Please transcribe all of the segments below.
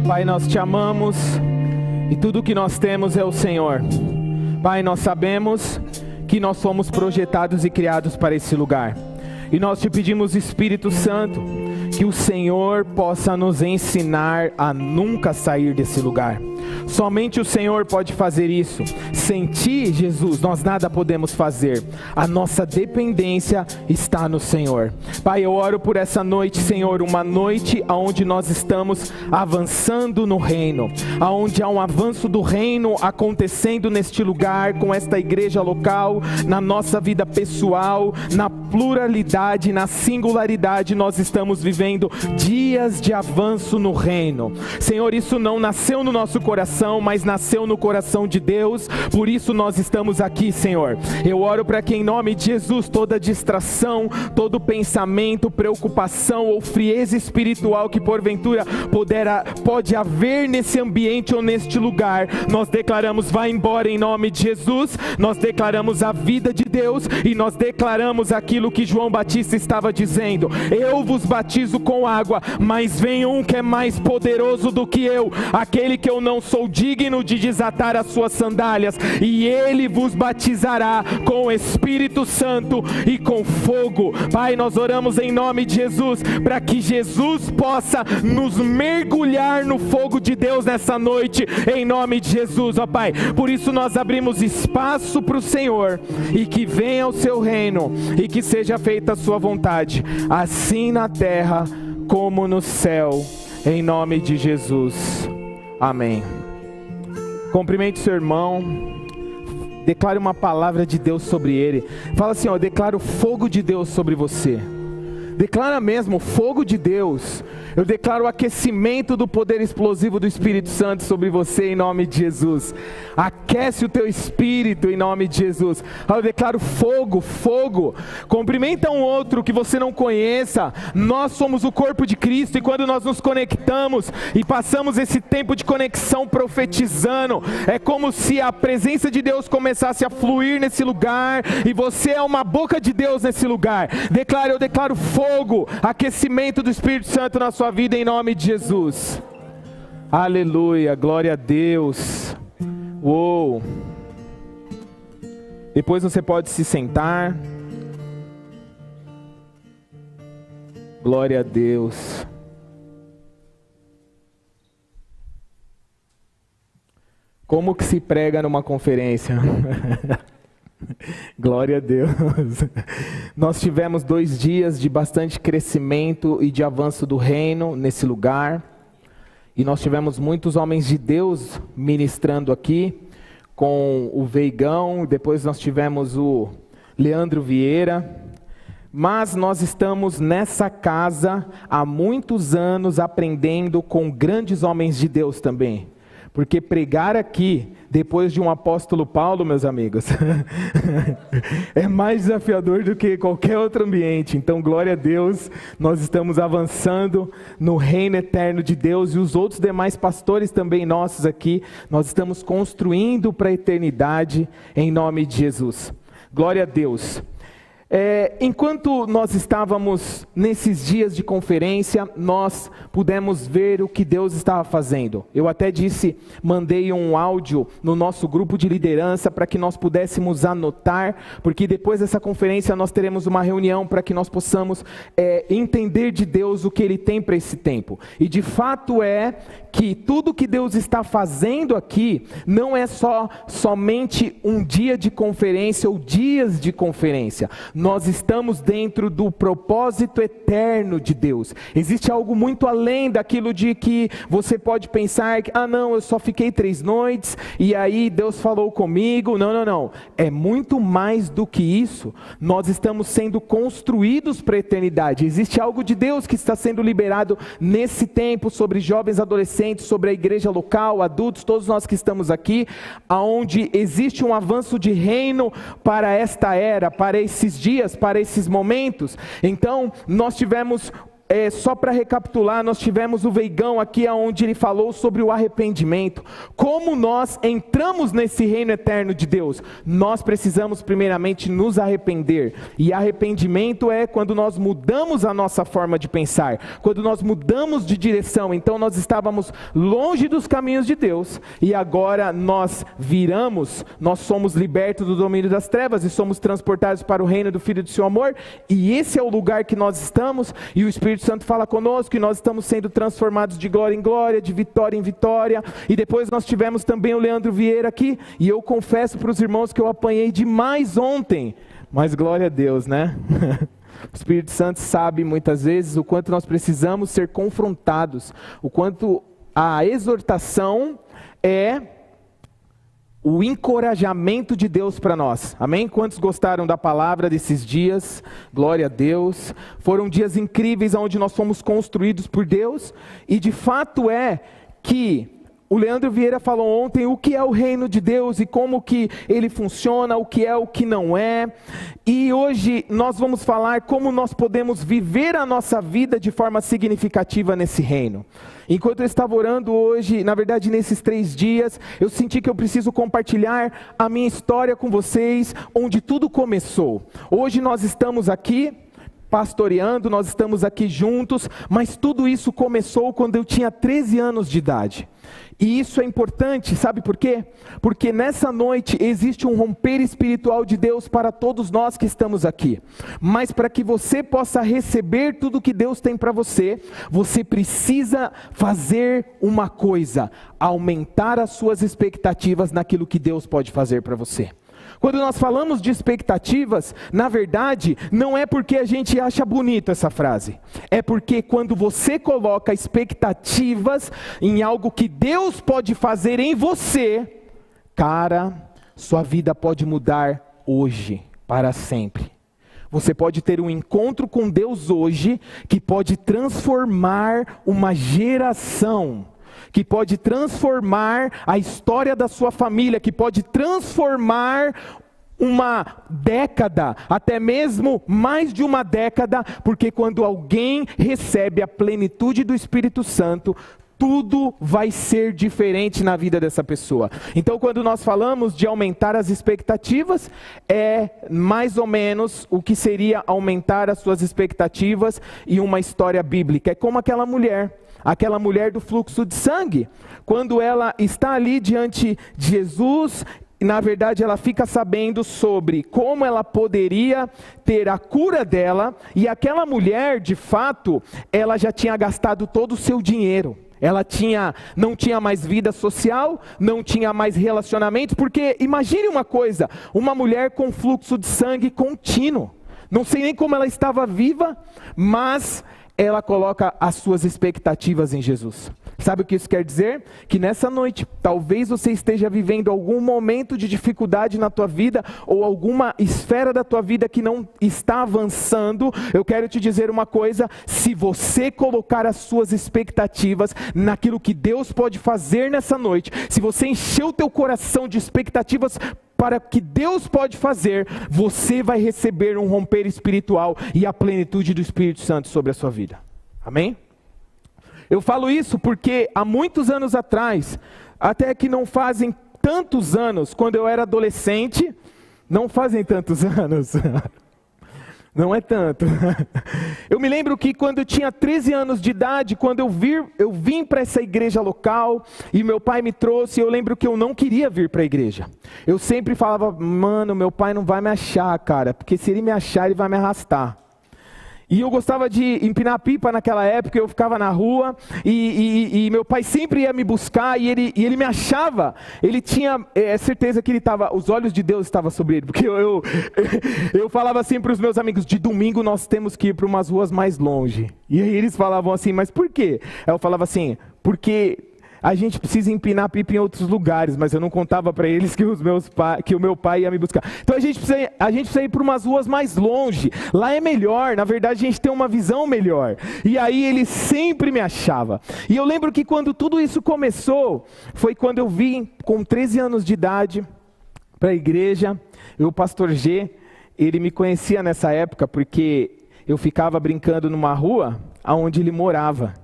Pai, nós te amamos e tudo que nós temos é o Senhor. Pai, nós sabemos que nós somos projetados e criados para esse lugar. E nós te pedimos, Espírito Santo, que o Senhor possa nos ensinar a nunca sair desse lugar. Somente o Senhor pode fazer isso. Sem ti, Jesus, nós nada podemos fazer. A nossa dependência está no Senhor. Pai, eu oro por essa noite, Senhor, uma noite onde nós estamos avançando no reino, onde há um avanço do reino acontecendo neste lugar, com esta igreja local, na nossa vida pessoal, na pluralidade, na singularidade. Nós estamos vivendo dias de avanço no reino. Senhor, isso não nasceu no nosso coração, mas nasceu no coração de Deus. Por isso nós estamos aqui, Senhor. Eu oro para que em nome de Jesus toda distração, todo pensamento, preocupação ou frieza espiritual que porventura pode haver nesse ambiente ou neste lugar, nós declaramos: vai embora em nome de Jesus. Nós declaramos a vida de Deus e nós declaramos aquilo que João Batista estava dizendo: eu vos batizo com água, mas vem um que é mais poderoso do que eu, aquele que eu não sou digno de desatar as suas sandálias, e ele vos batizará com o Espírito Santo e com fogo. Pai, nós oramos em nome de Jesus para que Jesus possa nos mergulhar no fogo de Deus nessa noite, em nome de Jesus, ó Pai. Por isso nós abrimos espaço para o Senhor, e que venha o seu reino e que seja feita a sua vontade, assim na terra como no céu, em nome de Jesus, amém. Cumprimente seu irmão, declare uma palavra de Deus sobre ele. Fala assim: ó, eu declaro o fogo de Deus sobre você. Declara mesmo o fogo de Deus. Eu declaro o aquecimento do poder explosivo do Espírito Santo sobre você em nome de Jesus. Aquece o teu espírito em nome de Jesus. Eu declaro fogo, fogo. Cumprimenta um outro que você não conheça. Nós somos o corpo de Cristo, e quando nós nos conectamos e passamos esse tempo de conexão profetizando, é como se a presença de Deus começasse a fluir nesse lugar, e você é uma boca de Deus nesse lugar. Eu declaro fogo, aquecimento do Espírito Santo na sua vida em nome de Jesus. Aleluia, glória a Deus. Uou. Depois você pode se sentar. Glória a Deus. Como que se prega numa conferência? Glória a Deus. Nós tivemos 2 dias de bastante crescimento e de avanço do reino nesse lugar, e nós tivemos muitos homens de Deus ministrando aqui, com o Veigão, depois nós tivemos o Leandro Vieira. Mas nós estamos nessa casa há muitos anos aprendendo com grandes homens de Deus também. Porque pregar aqui, depois de um apóstolo Paulo, meus amigos, é mais desafiador do que qualquer outro ambiente. Então, glória a Deus, nós estamos avançando no reino eterno de Deus, e os outros demais pastores também nossos aqui, nós estamos construindo para a eternidade, em nome de Jesus. Glória a Deus. Enquanto nós estávamos nesses dias de conferência, nós pudemos ver o que Deus estava fazendo. Eu até mandei um áudio no nosso grupo de liderança para que nós pudéssemos anotar, porque depois dessa conferência nós teremos uma reunião para que nós possamos entender de Deus o que Ele tem para esse tempo. E de fato é que tudo que Deus está fazendo aqui não é somente um dia de conferência ou dias de conferência. Nós estamos dentro do propósito eterno de Deus. Existe algo muito além daquilo de que você pode pensar que, não, eu só fiquei 3 noites e aí Deus falou comigo. Não. É muito mais do que isso. Nós estamos sendo construídos para a eternidade. Existe algo de Deus que está sendo liberado nesse tempo sobre jovens, adolescentes, sobre a igreja local, adultos, todos nós que estamos aqui, aonde existe um avanço de reino para esta era, para esses dias, para esses momentos. Então nós tivemos só para recapitular, nós tivemos o Veigão aqui onde ele falou sobre o arrependimento. Como nós entramos nesse reino eterno de Deus? Nós precisamos primeiramente nos arrepender. E arrependimento é quando nós mudamos a nossa forma de pensar, quando nós mudamos de direção. Então nós estávamos longe dos caminhos de Deus e agora nós viramos, nós somos libertos do domínio das trevas e somos transportados para o reino do Filho do seu amor. E esse é o lugar que nós estamos, e o Espírito Santo fala conosco, e nós estamos sendo transformados de glória em glória, de vitória em vitória. E depois nós tivemos também o Leandro Vieira aqui, e eu confesso para os irmãos que eu apanhei demais ontem, mas glória a Deus, né? O Espírito Santo sabe muitas vezes o quanto nós precisamos ser confrontados, o quanto a exortação é o encorajamento de Deus para nós. Amém? Quantos gostaram da palavra desses dias? Glória a Deus. Foram dias incríveis onde nós fomos construídos por Deus. E de fato é que o Leandro Vieira falou ontem o que é o reino de Deus e como que ele funciona, o que é, o que não é. E hoje nós vamos falar como nós podemos viver a nossa vida de forma significativa nesse reino. Enquanto eu estava orando hoje, na verdade nesses 3 dias, eu senti que eu preciso compartilhar a minha história com vocês, onde tudo começou. Hoje nós estamos aqui pastoreando, nós estamos aqui juntos, mas tudo isso começou quando eu tinha 13 anos de idade. E isso é importante, sabe por quê? Porque nessa noite existe um romper espiritual de Deus para todos nós que estamos aqui. Mas para que você possa receber tudo que Deus tem para você, você precisa fazer uma coisa: aumentar as suas expectativas naquilo que Deus pode fazer para você. Quando nós falamos de expectativas, na verdade, não é porque a gente acha bonito essa frase. É porque quando você coloca expectativas em algo que Deus pode fazer em você, cara, sua vida pode mudar hoje, para sempre. Você pode ter um encontro com Deus hoje, que pode transformar uma geração, que pode transformar a história da sua família, que pode transformar uma década, até mesmo mais de uma década, porque quando alguém recebe a plenitude do Espírito Santo, tudo vai ser diferente na vida dessa pessoa. Então quando nós falamos de aumentar as expectativas, é mais ou menos o que seria aumentar as suas expectativas em uma história bíblica. É como aquela mulher do fluxo de sangue, quando ela está ali diante de Jesus, na verdade ela fica sabendo sobre como ela poderia ter a cura dela, e aquela mulher, de fato, ela já tinha gastado todo o seu dinheiro. Ela não tinha mais vida social, não tinha mais relacionamentos, porque imagine uma coisa, uma mulher com fluxo de sangue contínuo. Não sei nem como ela estava viva, mas ela coloca as suas expectativas em Jesus. Sabe o que isso quer dizer? Que nessa noite, talvez você esteja vivendo algum momento de dificuldade na tua vida, ou alguma esfera da tua vida que não está avançando. Eu quero te dizer uma coisa: se você colocar as suas expectativas naquilo que Deus pode fazer nessa noite, se você encher o teu coração de expectativas para o que Deus pode fazer, você vai receber um romper espiritual e a plenitude do Espírito Santo sobre a sua vida. Amém? Eu falo isso porque há muitos anos atrás, até que não fazem tantos anos, quando eu era adolescente, não fazem tantos anos, não é tanto. Eu me lembro que quando eu tinha 13 anos de idade, quando eu vim para essa igreja local, e meu pai me trouxe, eu lembro que eu não queria vir para a igreja. Eu sempre falava: mano, meu pai não vai me achar, cara, porque se ele me achar, ele vai me arrastar. E eu gostava de empinar pipa naquela época, eu ficava na rua, e meu pai sempre ia me buscar, e ele me achava. Ele tinha certeza que os olhos de Deus estavam sobre ele, porque eu falava assim para os meus amigos: de domingo nós temos que ir para umas ruas mais longe. E aí eles falavam assim: mas por quê? Aí eu falava assim: porque a gente precisa empinar pipa em outros lugares, mas eu não contava para eles que o meu pai ia me buscar. Então a gente precisa ir para umas ruas mais longe, lá é melhor, na verdade a gente tem uma visão melhor. E aí ele sempre me achava. E eu lembro que quando tudo isso começou, foi quando eu vim com 13 anos de idade para a igreja. O pastor G, ele me conhecia nessa época, porque eu ficava brincando numa rua aonde ele morava.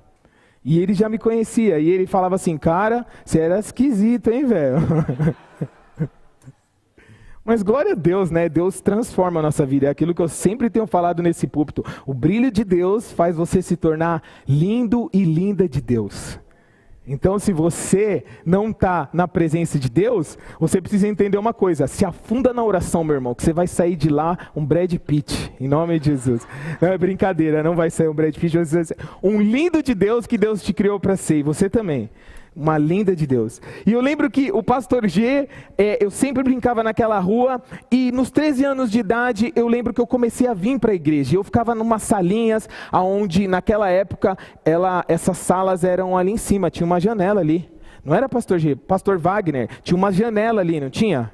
E ele já me conhecia, e ele falava assim, cara, você era esquisito, hein, velho? Mas glória a Deus, né? Deus transforma a nossa vida. É aquilo que eu sempre tenho falado nesse púlpito. O brilho de Deus faz você se tornar lindo e linda de Deus. Então, se você não está na presença de Deus, você precisa entender uma coisa. Se afunda na oração, meu irmão, que você vai sair de lá um Brad Pitt, em nome de Jesus. Não é brincadeira, não vai sair um Brad Pitt. Vai ser um lindo de Deus que Deus te criou para ser, e você também. Uma linda de Deus. E eu lembro que o pastor G, eu sempre brincava naquela rua, e nos 13 anos de idade, eu lembro que eu comecei a vir para a igreja. Eu ficava numas salinhas, onde naquela época, essas salas eram ali em cima, tinha uma janela ali. Não era pastor G, pastor Wagner, tinha uma janela ali, não tinha?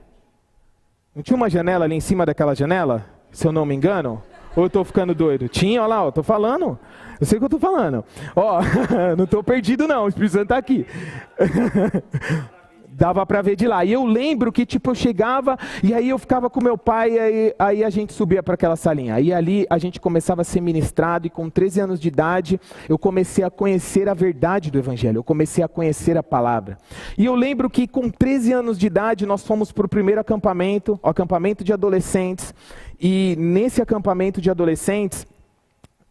Não tinha uma janela ali em cima daquela janela? Se eu não me engano? Ou eu estou ficando doido? Tinha, olha lá, eu estou falando. Eu sei o que eu estou falando. Ó, não estou perdido não, o Espírito Santo está aqui. Dava para ver de lá. E eu lembro que tipo eu chegava e aí eu ficava com meu pai e aí a gente subia para aquela salinha. Aí ali a gente começava a ser ministrado e com 13 anos de idade eu comecei a conhecer a verdade do Evangelho. Eu comecei a conhecer a palavra. E eu lembro que com 13 anos de idade nós fomos para o primeiro acampamento, o acampamento de adolescentes. E nesse acampamento de adolescentes,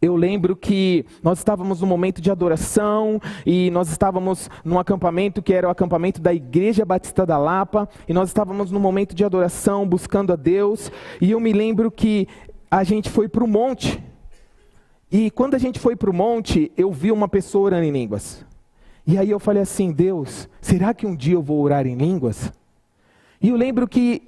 eu lembro que nós estávamos num momento de adoração e nós estávamos num acampamento que era o acampamento da Igreja Batista da Lapa e nós estávamos num momento de adoração, buscando a Deus, e eu me lembro que a gente foi para o monte e quando a gente foi para o monte, eu vi uma pessoa orando em línguas. E aí eu falei assim, Deus, será que um dia eu vou orar em línguas? E eu lembro que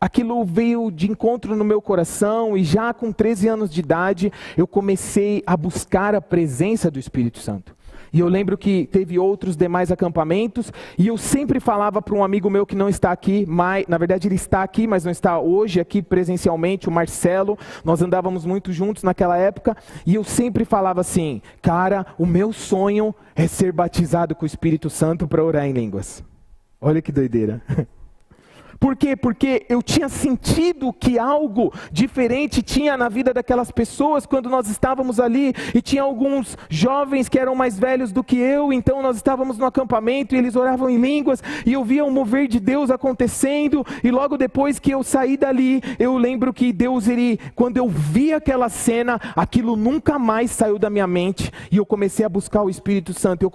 aquilo veio de encontro no meu coração e já com 13 anos de idade eu comecei a buscar a presença do Espírito Santo. E eu lembro que teve outros demais acampamentos e eu sempre falava para um amigo meu que não está aqui, na verdade ele está aqui, mas não está hoje aqui presencialmente, o Marcelo, nós andávamos muito juntos naquela época e eu sempre falava assim, cara, o meu sonho é ser batizado com o Espírito Santo para orar em línguas. Olha que doideira. Por quê? Porque eu tinha sentido que algo diferente tinha na vida daquelas pessoas quando nós estávamos ali. E tinha alguns jovens que eram mais velhos do que eu. Então nós estávamos no acampamento e eles oravam em línguas. E eu via o mover de Deus acontecendo. E logo depois que eu saí dali, eu lembro que Deus, quando eu vi aquela cena, aquilo nunca mais saiu da minha mente. E eu comecei a buscar o Espírito Santo.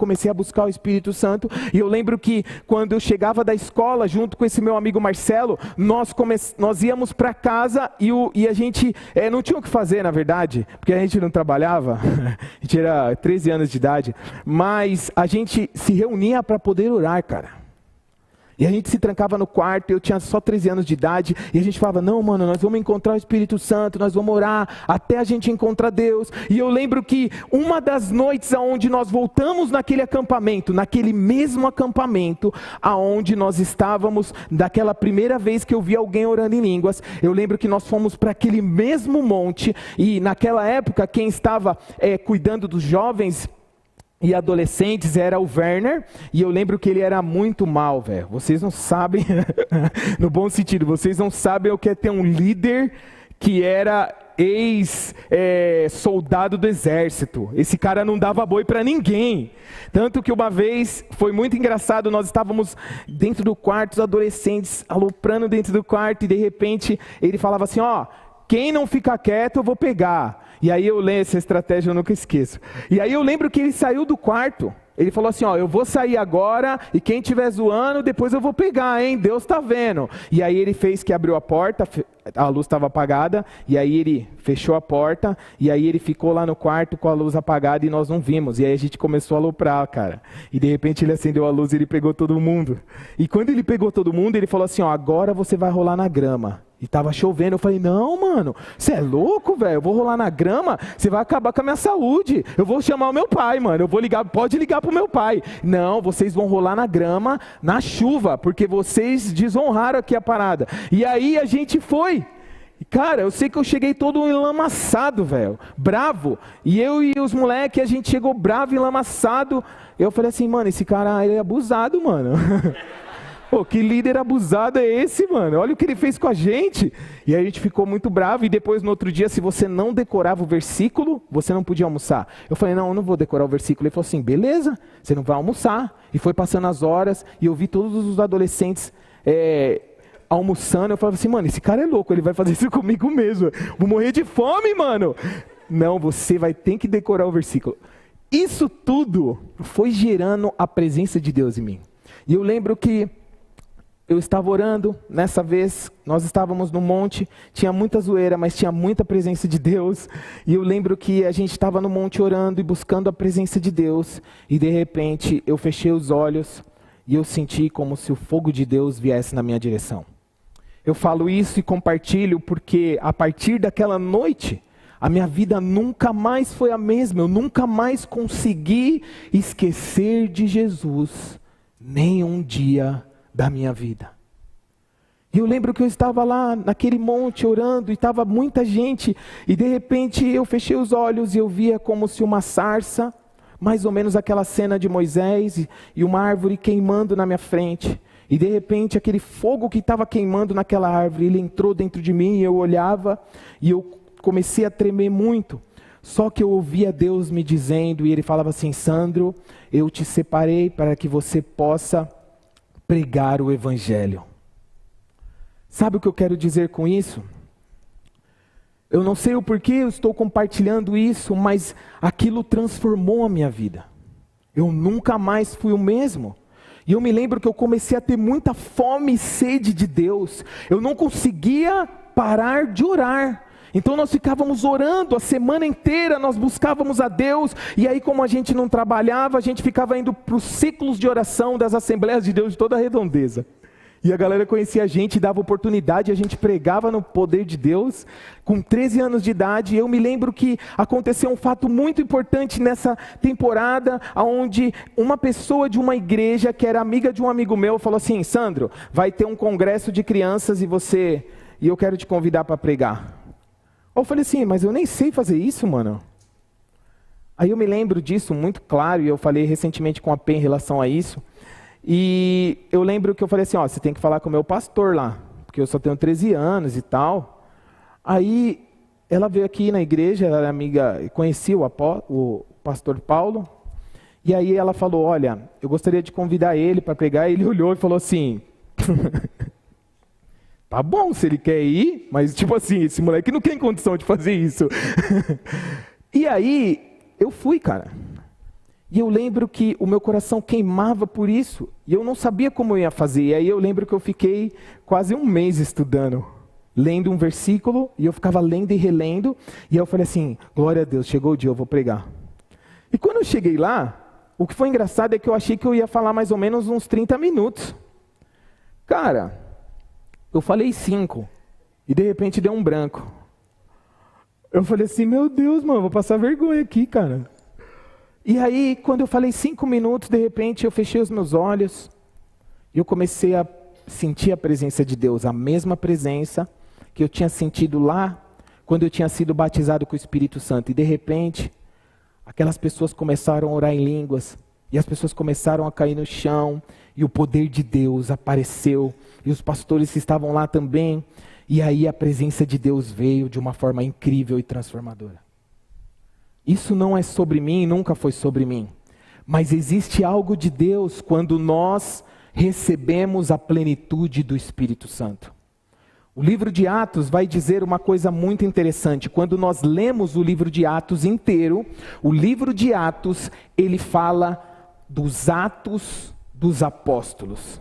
E eu lembro que quando eu chegava da escola, junto com esse meu amigo Marcelo, nós íamos para casa e a gente não tinha o que fazer, na verdade, porque a gente não trabalhava, a gente era 13 anos de idade, mas a gente se reunia para poder orar, cara. E a gente se trancava no quarto, eu tinha só 13 anos de idade, e a gente falava, não mano, nós vamos encontrar o Espírito Santo, nós vamos orar, até a gente encontrar Deus. E eu lembro que uma das noites aonde nós voltamos naquele acampamento, naquele mesmo acampamento, aonde nós estávamos, daquela primeira vez que eu vi alguém orando em línguas, eu lembro que nós fomos para aquele mesmo monte, e naquela época quem estava cuidando dos jovens e adolescentes era o Werner, e eu lembro que ele era muito mal, velho. Vocês não sabem, no bom sentido, vocês não sabem o que é ter um líder que era ex-soldado do exército. Esse cara não dava boi para ninguém. Tanto que uma vez, foi muito engraçado, nós estávamos dentro do quarto, os adolescentes aloprando dentro do quarto, e de repente ele falava assim, ó, quem não fica quieto eu vou pegar. E aí eu lembro, essa estratégia eu nunca esqueço. E aí eu lembro que ele saiu do quarto. Ele falou assim, ó, eu vou sair agora e quem estiver zoando, depois eu vou pegar, hein? Deus está vendo. E aí ele fez que abriu a porta, a luz estava apagada, e aí ele fechou a porta, e aí ele ficou lá no quarto com a luz apagada e nós não vimos. E aí a gente começou a aloprar, cara. E de repente ele acendeu a luz e ele pegou todo mundo. E quando ele pegou todo mundo, ele falou assim, ó, agora você vai rolar na grama. E tava chovendo, eu falei, não mano, você é louco velho, eu vou rolar na grama, você vai acabar com a minha saúde, eu vou chamar o meu pai mano, eu vou ligar, pode ligar pro meu pai. Não, vocês vão rolar na grama, na chuva, porque vocês desonraram aqui a parada. E aí a gente foi. Cara, eu sei que eu cheguei todo enlamaçado, velho, bravo. E eu e os moleques, a gente chegou bravo e enlamaçado. Eu falei assim, mano, esse cara ele é abusado, mano. Pô, que líder abusado é esse, mano? Olha o que ele fez com a gente. E aí a gente ficou muito bravo. E depois, no outro dia, se você não decorava o versículo, você não podia almoçar. Eu falei, não, eu não vou decorar o versículo. Ele falou assim, beleza, você não vai almoçar. E foi passando as horas. E eu vi todos os adolescentes almoçando. Eu falava assim, mano, esse cara é louco. Ele vai fazer isso comigo mesmo. Vou morrer de fome, mano. Não, você vai ter que decorar o versículo. Isso tudo foi gerando a presença de Deus em mim. E eu lembro que eu estava orando, nessa vez, nós estávamos no monte, tinha muita zoeira, mas tinha muita presença de Deus. E eu lembro que a gente estava no monte orando e buscando a presença de Deus. E de repente eu fechei os olhos e eu senti como se o fogo de Deus viesse na minha direção. Eu falo isso e compartilho porque a partir daquela noite, a minha vida nunca mais foi a mesma. Eu nunca mais consegui esquecer de Jesus, nem um dia da minha vida. E eu lembro que eu estava lá naquele monte orando e estava muita gente. E de repente eu fechei os olhos e eu via como se uma sarça, mais ou menos aquela cena de Moisés e uma árvore queimando na minha frente. E de repente aquele fogo que estava queimando naquela árvore, ele entrou dentro de mim e eu olhava e eu comecei a tremer muito. Só que eu ouvia Deus me dizendo, e Ele falava assim, Sandro, eu te separei para que você possa pregar o Evangelho. Sabe o que eu quero dizer com isso? Eu não sei o porquê eu estou compartilhando isso, mas aquilo transformou a minha vida. Eu nunca mais fui o mesmo. E eu me lembro que eu comecei a ter muita fome e sede de Deus. Eu não conseguia parar de orar. Então nós ficávamos orando a semana inteira, nós buscávamos a Deus, e aí como a gente não trabalhava, a gente ficava indo para os ciclos de oração das Assembleias de Deus de toda a redondeza. E a galera conhecia a gente, dava oportunidade, a gente pregava no poder de Deus, com 13 anos de idade. Eu me lembro que aconteceu um fato muito importante nessa temporada, onde uma pessoa de uma igreja, que era amiga de um amigo meu, falou assim, Sandro, vai ter um congresso de crianças e eu quero te convidar para pregar. Eu falei assim, mas eu nem sei fazer isso, mano. Aí eu me lembro disso muito claro, e eu falei recentemente com a Pen em relação a isso. E eu lembro que eu falei assim, ó, você tem que falar com o meu pastor lá, porque eu só tenho 13 anos e tal. Aí ela veio aqui na igreja, ela era amiga, conhecia o pastor Paulo. E aí ela falou, olha, eu gostaria de convidar ele para pregar. E ele olhou e falou assim... Tá bom, se ele quer ir, mas tipo assim, esse moleque não tem condição de fazer isso. E aí, eu fui, cara. E eu lembro que o meu coração queimava por isso. E eu não sabia como eu ia fazer. E aí eu lembro que eu fiquei quase um mês estudando. Lendo um versículo, e eu ficava lendo e relendo. E aí eu falei assim, glória a Deus, chegou o dia, eu vou pregar. E quando eu cheguei lá, o que foi engraçado é que eu achei que eu ia falar mais ou menos uns 30 minutos. Cara... Eu falei 5, e de repente deu um branco. Eu falei assim, meu Deus, mano, vou passar vergonha aqui, cara. E aí, quando eu falei 5 minutos, de repente eu fechei os meus olhos, e eu comecei a sentir a presença de Deus, a mesma presença que eu tinha sentido lá, quando eu tinha sido batizado com o Espírito Santo. E de repente, aquelas pessoas começaram a orar em línguas, e as pessoas começaram a cair no chão, e o poder de Deus apareceu, e os pastores que estavam lá também, e aí a presença de Deus veio de uma forma incrível e transformadora. Isso não é sobre mim, nunca foi sobre mim, mas existe algo de Deus quando nós recebemos a plenitude do Espírito Santo. O livro de Atos vai dizer uma coisa muito interessante. Quando nós lemos o livro de Atos inteiro, o livro de Atos, ele fala dos atos dos apóstolos.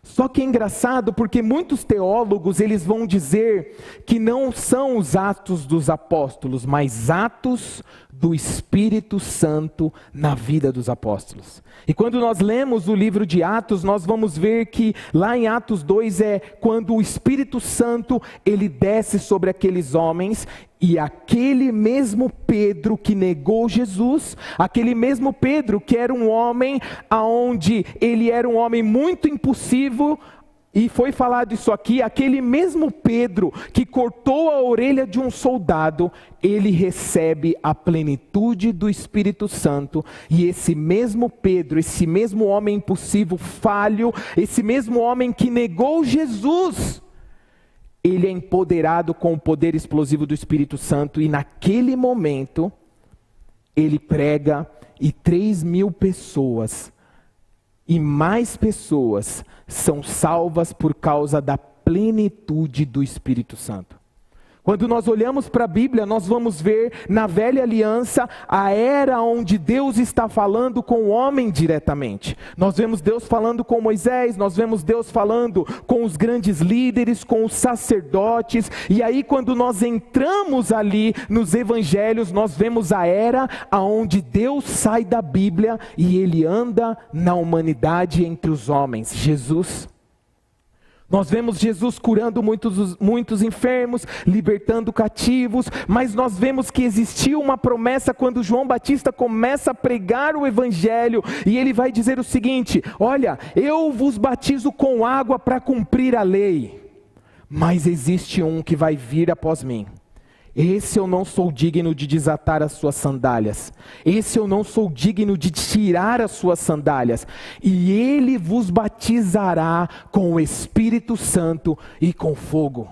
Só que é engraçado porque muitos teólogos, eles vão dizer que não são os atos dos apóstolos, mas atos do Espírito Santo na vida dos apóstolos. E quando nós lemos o livro de Atos, nós vamos ver que lá em Atos 2 é quando o Espírito Santo, ele desce sobre aqueles homens, e aquele mesmo Pedro que negou Jesus, aquele mesmo Pedro que era um homem aonde ele era um homem muito impulsivo, e foi falado isso aqui, aquele mesmo Pedro que cortou a orelha de um soldado, ele recebe a plenitude do Espírito Santo, e esse mesmo Pedro, esse mesmo homem impossível, falho, esse mesmo homem que negou Jesus, ele é empoderado com o poder explosivo do Espírito Santo, e naquele momento, ele prega, e 3.000 pessoas, e mais pessoas, são salvas por causa da plenitude do Espírito Santo. Quando nós olhamos para a Bíblia, nós vamos ver na velha aliança a era onde Deus está falando com o homem diretamente. Nós vemos Deus falando com Moisés, nós vemos Deus falando com os grandes líderes, com os sacerdotes. E aí quando nós entramos ali nos evangelhos, nós vemos a era onde Deus sai da Bíblia e Ele anda na humanidade entre os homens. Jesus. Nós vemos Jesus curando muitos enfermos, libertando cativos, mas nós vemos que existia uma promessa quando João Batista começa a pregar o Evangelho, e ele vai dizer o seguinte: olha, eu vos batizo com água para cumprir a lei, mas existe um que vai vir após mim. Esse eu não sou digno de desatar as suas sandálias. Esse eu não sou digno de tirar as suas sandálias. E ele vos batizará com o Espírito Santo e com fogo.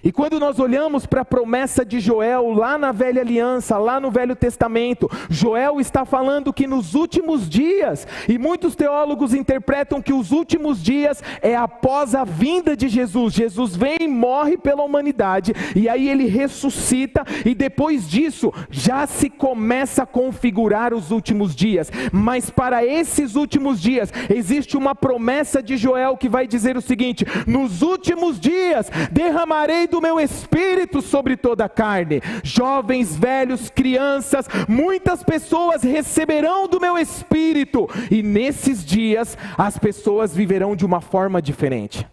E quando nós olhamos para a promessa de Joel, lá na velha aliança, lá no Velho Testamento, Joel está falando que nos últimos dias, e muitos teólogos interpretam que os últimos dias é após a vinda de Jesus. Jesus vem e morre pela humanidade, e aí ele ressuscita, e depois disso, já se começa a configurar os últimos dias. Mas para esses últimos dias, existe uma promessa de Joel que vai dizer o seguinte: nos últimos dias, derramarei do meu Espírito sobre toda a carne. Jovens, velhos, crianças, muitas pessoas receberão do meu Espírito. E nesses dias, as pessoas viverão de uma forma diferente.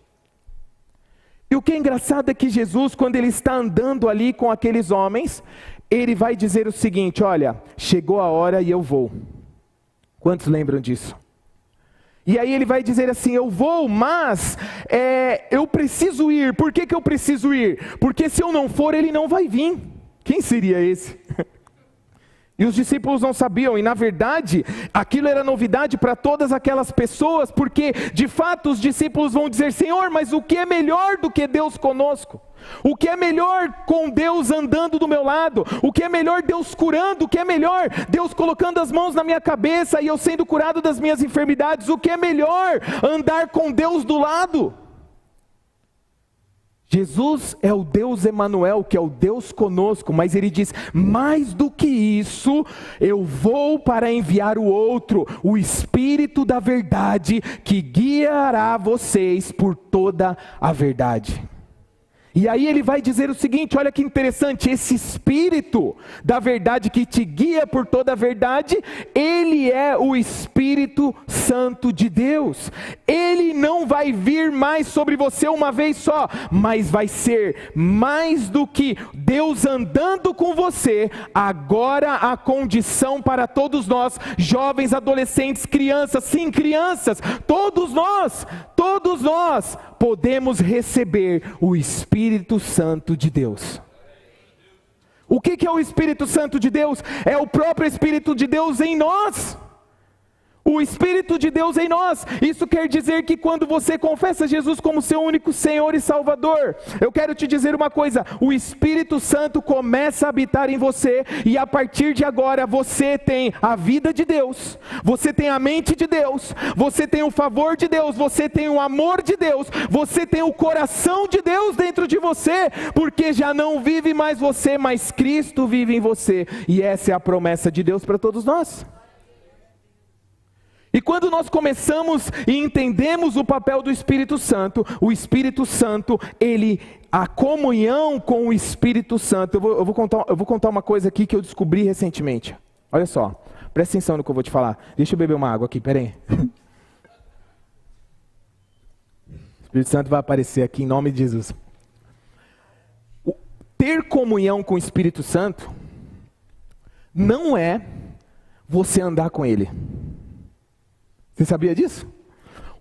E o que é engraçado é que Jesus, quando ele está andando ali com aqueles homens, ele vai dizer o seguinte: olha, chegou a hora e eu vou. Quantos lembram disso? E aí ele vai dizer assim: eu vou, mas eu preciso ir. Por que eu preciso ir? Porque se eu não for, ele não vai vir. Quem seria esse? E os discípulos não sabiam, e na verdade, aquilo era novidade para todas aquelas pessoas, porque de fato os discípulos vão dizer: Senhor, mas o que é melhor do que Deus conosco? O que é melhor com Deus andando do meu lado? O que é melhor Deus curando? O que é melhor Deus colocando as mãos na minha cabeça e eu sendo curado das minhas enfermidades? O que é melhor andar com Deus do lado? Jesus é o Deus Emanuel, que é o Deus conosco, mas ele diz: mais do que isso, eu vou para enviar o outro, o Espírito da verdade, que guiará vocês por toda a verdade. E aí ele vai dizer o seguinte: olha que interessante, esse Espírito da verdade que te guia por toda a verdade, ele é o Espírito Santo de Deus. Ele não vai vir mais sobre você uma vez só, mas vai ser mais do que Deus andando com você. Agora a condição para todos nós, jovens, adolescentes, crianças, sim, crianças, todos nós podemos receber o Espírito Santo de Deus. O que é o Espírito Santo de Deus? É o próprio Espírito de Deus em nós. O Espírito de Deus em nós. Isso quer dizer que quando você confessa Jesus como seu único Senhor e Salvador, eu quero te dizer uma coisa: o Espírito Santo começa a habitar em você, e a partir de agora você tem a vida de Deus, você tem a mente de Deus, você tem o favor de Deus, você tem o amor de Deus, você tem o coração de Deus dentro de você, porque já não vive mais você, mas Cristo vive em você. E essa é a promessa de Deus para todos nós. E quando nós começamos e entendemos o papel do Espírito Santo, o Espírito Santo, a comunhão com o Espírito Santo, eu vou contar uma coisa aqui que eu descobri recentemente. Olha só, presta atenção no que eu vou te falar. Deixa eu beber uma água aqui, peraí. O Espírito Santo vai aparecer aqui em nome de Jesus. Ter comunhão com o Espírito Santo não é você andar com Ele. Você sabia disso?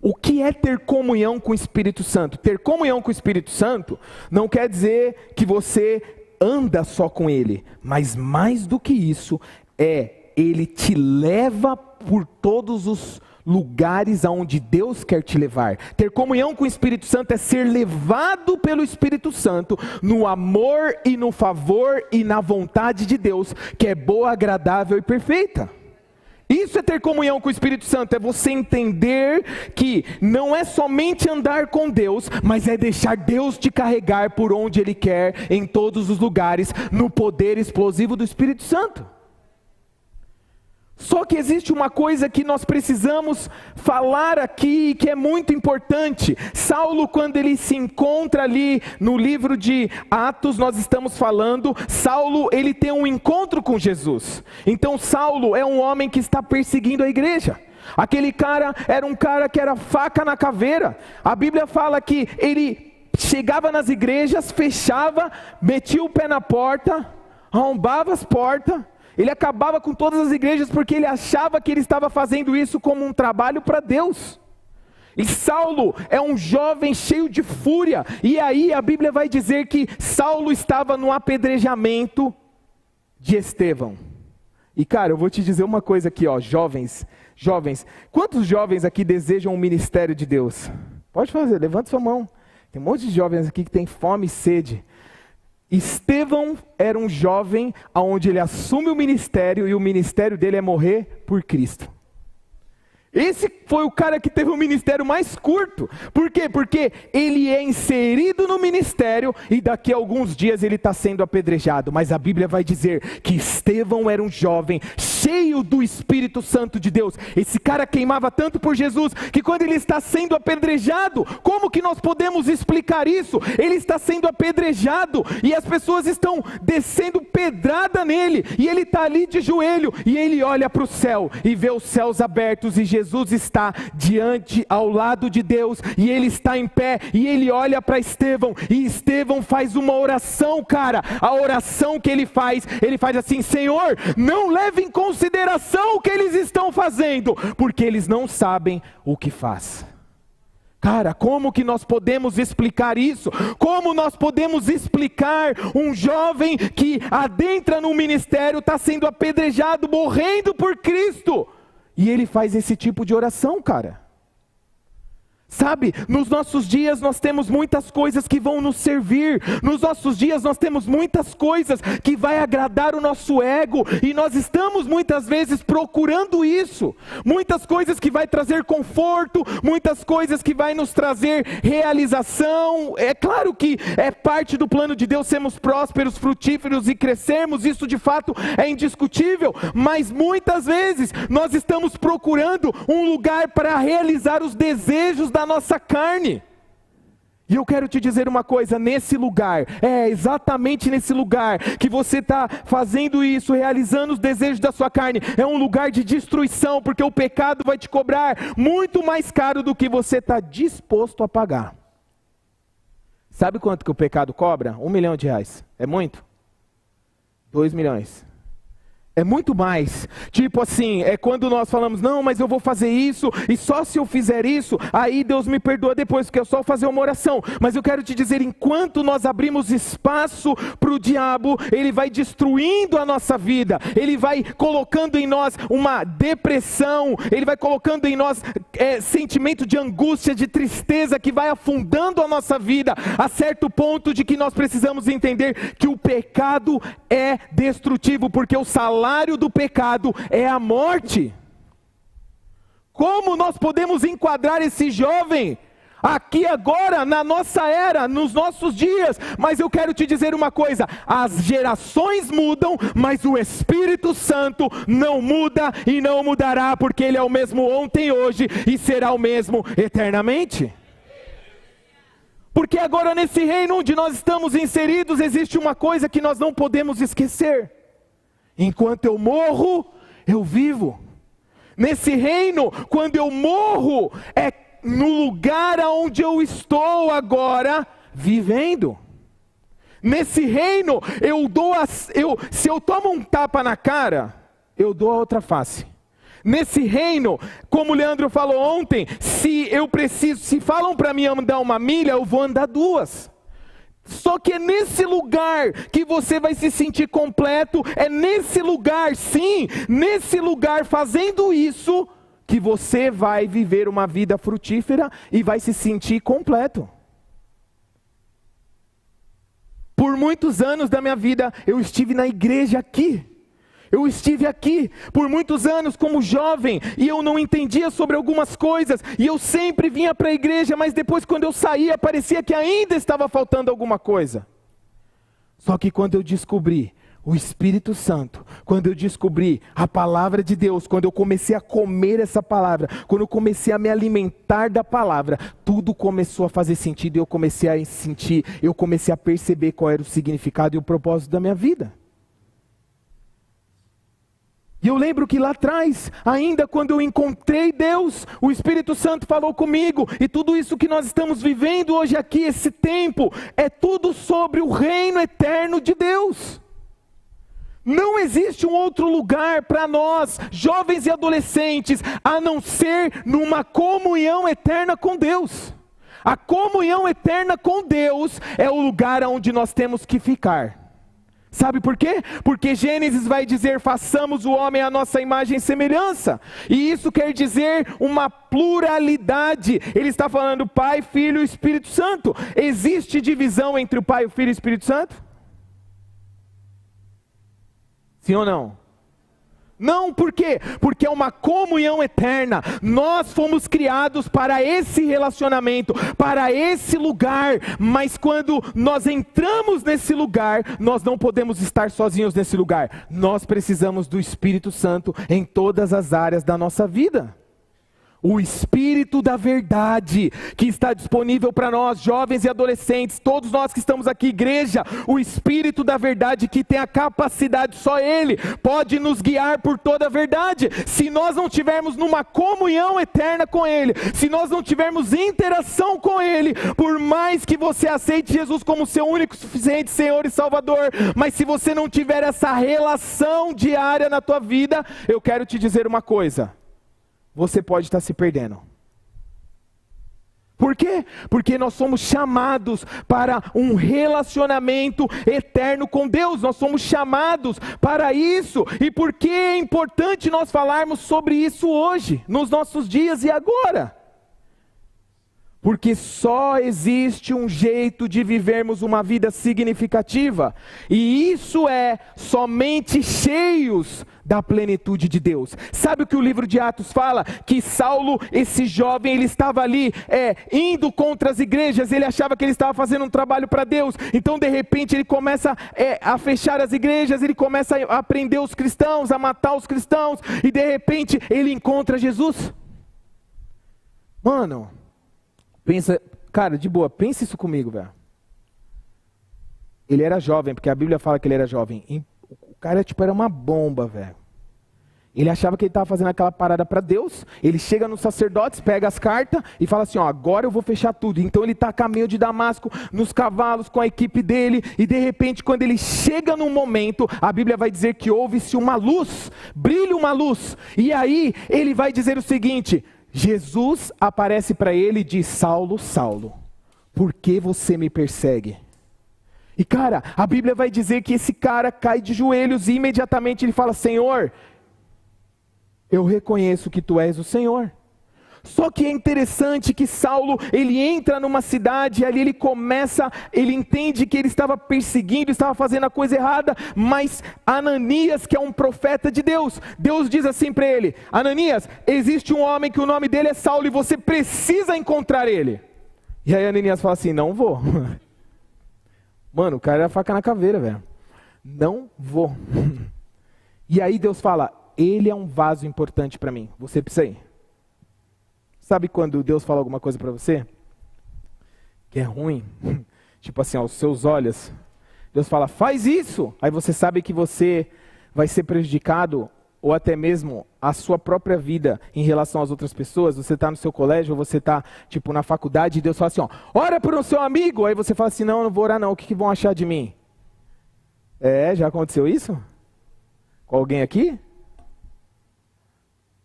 O que é ter comunhão com o Espírito Santo? Ter comunhão com o Espírito Santo não quer dizer que você anda só com Ele, mas mais do que isso, Ele te leva por todos os lugares aonde Deus quer te levar. Ter comunhão com o Espírito Santo é ser levado pelo Espírito Santo no amor e no favor e na vontade de Deus, que é boa, agradável e perfeita. Isso é ter comunhão com o Espírito Santo, é você entender que não é somente andar com Deus, mas é deixar Deus te carregar por onde Ele quer, em todos os lugares, no poder explosivo do Espírito Santo. Só que existe uma coisa que nós precisamos falar aqui, que é muito importante. Saulo, quando ele se encontra ali no livro de Atos, nós estamos falando, Saulo, ele tem um encontro com Jesus. Então Saulo é um homem que está perseguindo a igreja. Aquele cara era um cara que era faca na caveira. A Bíblia fala que ele chegava nas igrejas, fechava, metia o pé na porta, arrombava as portas. Ele acabava com todas as igrejas porque ele achava que ele estava fazendo isso como um trabalho para Deus. E Saulo é um jovem cheio de fúria. E aí a Bíblia vai dizer que Saulo estava no apedrejamento de Estevão. E cara, eu vou te dizer uma coisa aqui, ó, jovens. Quantos jovens aqui desejam o ministério de Deus? Pode fazer, levanta sua mão. Tem um monte de jovens aqui que tem fome e sede. Estevão era um jovem onde ele assume o ministério e o ministério dele é morrer por Cristo. Esse foi o cara que teve o ministério mais curto. Por quê? Porque ele é inserido no ministério e daqui a alguns dias ele está sendo apedrejado. Mas a Bíblia vai dizer que Estevão era um jovem cheio do Espírito Santo de Deus. Esse cara queimava tanto por Jesus que quando ele está sendo apedrejado, como que nós podemos explicar isso? Ele está sendo apedrejado e as pessoas estão descendo pedrada nele e ele está ali de joelho e ele olha para o céu e vê os céus abertos e Jesus está diante, ao lado de Deus, e ele está em pé, e ele olha para Estevão, e Estevão faz uma oração, cara. A oração que ele faz assim: Senhor, não leve em consideração o que eles estão fazendo, porque eles não sabem o que faz. Cara, como que nós podemos explicar isso? Como nós podemos explicar um jovem que adentra no ministério, está sendo apedrejado, morrendo por Cristo, e ele faz esse tipo de oração, cara? Sabe, nos nossos dias nós temos muitas coisas que vão nos servir. Nos nossos dias nós temos muitas coisas que vai agradar o nosso ego. E nós estamos muitas vezes procurando isso. Muitas coisas que vai trazer conforto. Muitas coisas que vai nos trazer realização. É claro que é parte do plano de Deus sermos prósperos, frutíferos e crescermos. Isso de fato é indiscutível. Mas muitas vezes nós estamos procurando um lugar para realizar os desejos da nossa carne. E eu quero te dizer uma coisa: nesse lugar, exatamente nesse lugar que você está fazendo isso, realizando os desejos da sua carne, é um lugar de destruição, porque o pecado vai te cobrar muito mais caro do que você está disposto a pagar. Sabe quanto que o pecado cobra? R$1 milhão. É muito? 2 milhões. É muito mais. Tipo assim, é quando nós falamos: não, mas eu vou fazer isso, e só se eu fizer isso, aí Deus me perdoa depois, porque é só fazer uma oração. Mas eu quero te dizer, enquanto nós abrimos espaço para o diabo, ele vai destruindo a nossa vida, ele vai colocando em nós uma depressão, ele vai colocando em nós sentimento de angústia, de tristeza, que vai afundando a nossa vida, a certo ponto de que nós precisamos entender que o pecado é destrutivo, porque o salário do pecado é a morte. Como nós podemos enquadrar esse jovem aqui agora, na nossa era, nos nossos dias? Mas eu quero te dizer uma coisa: as gerações mudam, mas o Espírito Santo não muda e não mudará, porque Ele é o mesmo ontem, hoje e será o mesmo eternamente. Porque agora, nesse reino onde nós estamos inseridos, existe uma coisa que nós não podemos esquecer: enquanto eu morro, eu vivo. Nesse reino, quando eu morro, é no lugar onde eu estou agora vivendo. Nesse reino, se eu tomo um tapa na cara, eu dou a outra face. Nesse reino, como o Leandro falou ontem, se falam para mim andar 1 milha, eu vou andar 2. Só que é nesse lugar que você vai se sentir completo, é nesse lugar, sim, nesse lugar fazendo isso, que você vai viver uma vida frutífera e vai se sentir completo. Por muitos anos da minha vida, eu estive na igreja aqui. Eu estive aqui por muitos anos como jovem e eu não entendia sobre algumas coisas. E eu sempre vinha para a igreja, mas depois quando eu saía, parecia que ainda estava faltando alguma coisa. Só que quando eu descobri o Espírito Santo, quando eu descobri a palavra de Deus, quando eu comecei a comer essa palavra, quando eu comecei a me alimentar da palavra, tudo começou a fazer sentido e eu comecei a sentir, eu comecei a perceber qual era o significado e o propósito da minha vida. E eu lembro que lá atrás, ainda quando eu encontrei Deus, o Espírito Santo falou comigo, e tudo isso que nós estamos vivendo hoje aqui, esse tempo, é tudo sobre o reino eterno de Deus. Não existe um outro lugar para nós, jovens e adolescentes, a não ser numa comunhão eterna com Deus. A comunhão eterna com Deus é o lugar onde nós temos que ficar. Sabe por quê? Porque Gênesis vai dizer, façamos o homem à nossa imagem e semelhança. E isso quer dizer uma pluralidade. Ele está falando Pai, Filho e Espírito Santo. Existe divisão entre o Pai, o Filho e o Espírito Santo? Sim ou não? Não, por quê? Porque é uma comunhão eterna. Nós fomos criados para esse relacionamento, para esse lugar. Mas quando nós entramos nesse lugar, nós não podemos estar sozinhos nesse lugar. Nós precisamos do Espírito Santo em todas as áreas da nossa vida. O Espírito da verdade, que está disponível para nós, jovens e adolescentes, todos nós que estamos aqui, igreja, o Espírito da verdade que tem a capacidade, só Ele, pode nos guiar por toda a verdade. Se nós não tivermos numa comunhão eterna com Ele, se nós não tivermos interação com Ele, por mais que você aceite Jesus como seu único, suficiente Senhor e Salvador, mas se você não tiver essa relação diária na tua vida, eu quero te dizer uma coisa. Você pode estar se perdendo. Por quê? Porque nós somos chamados para um relacionamento eterno com Deus. Nós somos chamados para isso. E por que é importante nós falarmos sobre isso hoje, nos nossos dias e agora? Porque só existe um jeito de vivermos uma vida significativa, e isso é somente cheios da plenitude de Deus. Sabe o que o livro de Atos fala? Que Saulo, esse jovem, ele estava ali indo contra as igrejas, ele achava que ele estava fazendo um trabalho para Deus, então de repente ele começa a fechar as igrejas, ele começa a prender os cristãos, a matar os cristãos, e de repente ele encontra Jesus. Mano, pensa, cara, de boa, pensa isso comigo, velho. Ele era jovem, porque a Bíblia fala que ele era jovem. O cara, era uma bomba, velho. Ele achava que ele estava fazendo aquela parada para Deus. Ele chega nos sacerdotes, pega as cartas e fala assim, ó, agora eu vou fechar tudo. Então ele está a caminho de Damasco, nos cavalos, com a equipe dele. E de repente, quando ele chega num momento, a Bíblia vai dizer que houve-se uma luz, brilha uma luz. E aí, ele vai dizer o seguinte... Jesus aparece para ele e diz, Saulo, Saulo, por que você me persegue? E cara, a Bíblia vai dizer que esse cara cai de joelhos e imediatamente ele fala, Senhor, eu reconheço que tu és o Senhor. Só que é interessante que Saulo, ele entra numa cidade, ali ele entende que ele estava perseguindo, estava fazendo a coisa errada, mas Ananias, que é um profeta de Deus, Deus diz assim para ele, Ananias, existe um homem que o nome dele é Saulo e você precisa encontrar ele. E aí Ananias fala assim, não vou. Mano, o cara era faca na caveira, velho. Não vou. E aí Deus fala, ele é um vaso importante para mim, você precisa ir. Sabe quando Deus fala alguma coisa para você? Que é ruim? Tipo assim, aos seus olhos. Deus fala, faz isso. Aí você sabe que você vai ser prejudicado, ou até mesmo a sua própria vida em relação às outras pessoas. Você está no seu colégio, ou você está na faculdade, e Deus fala assim, ó, ora por um seu amigo. Aí você fala assim, não, não vou orar não, o que vão achar de mim? Já aconteceu isso? Com alguém aqui?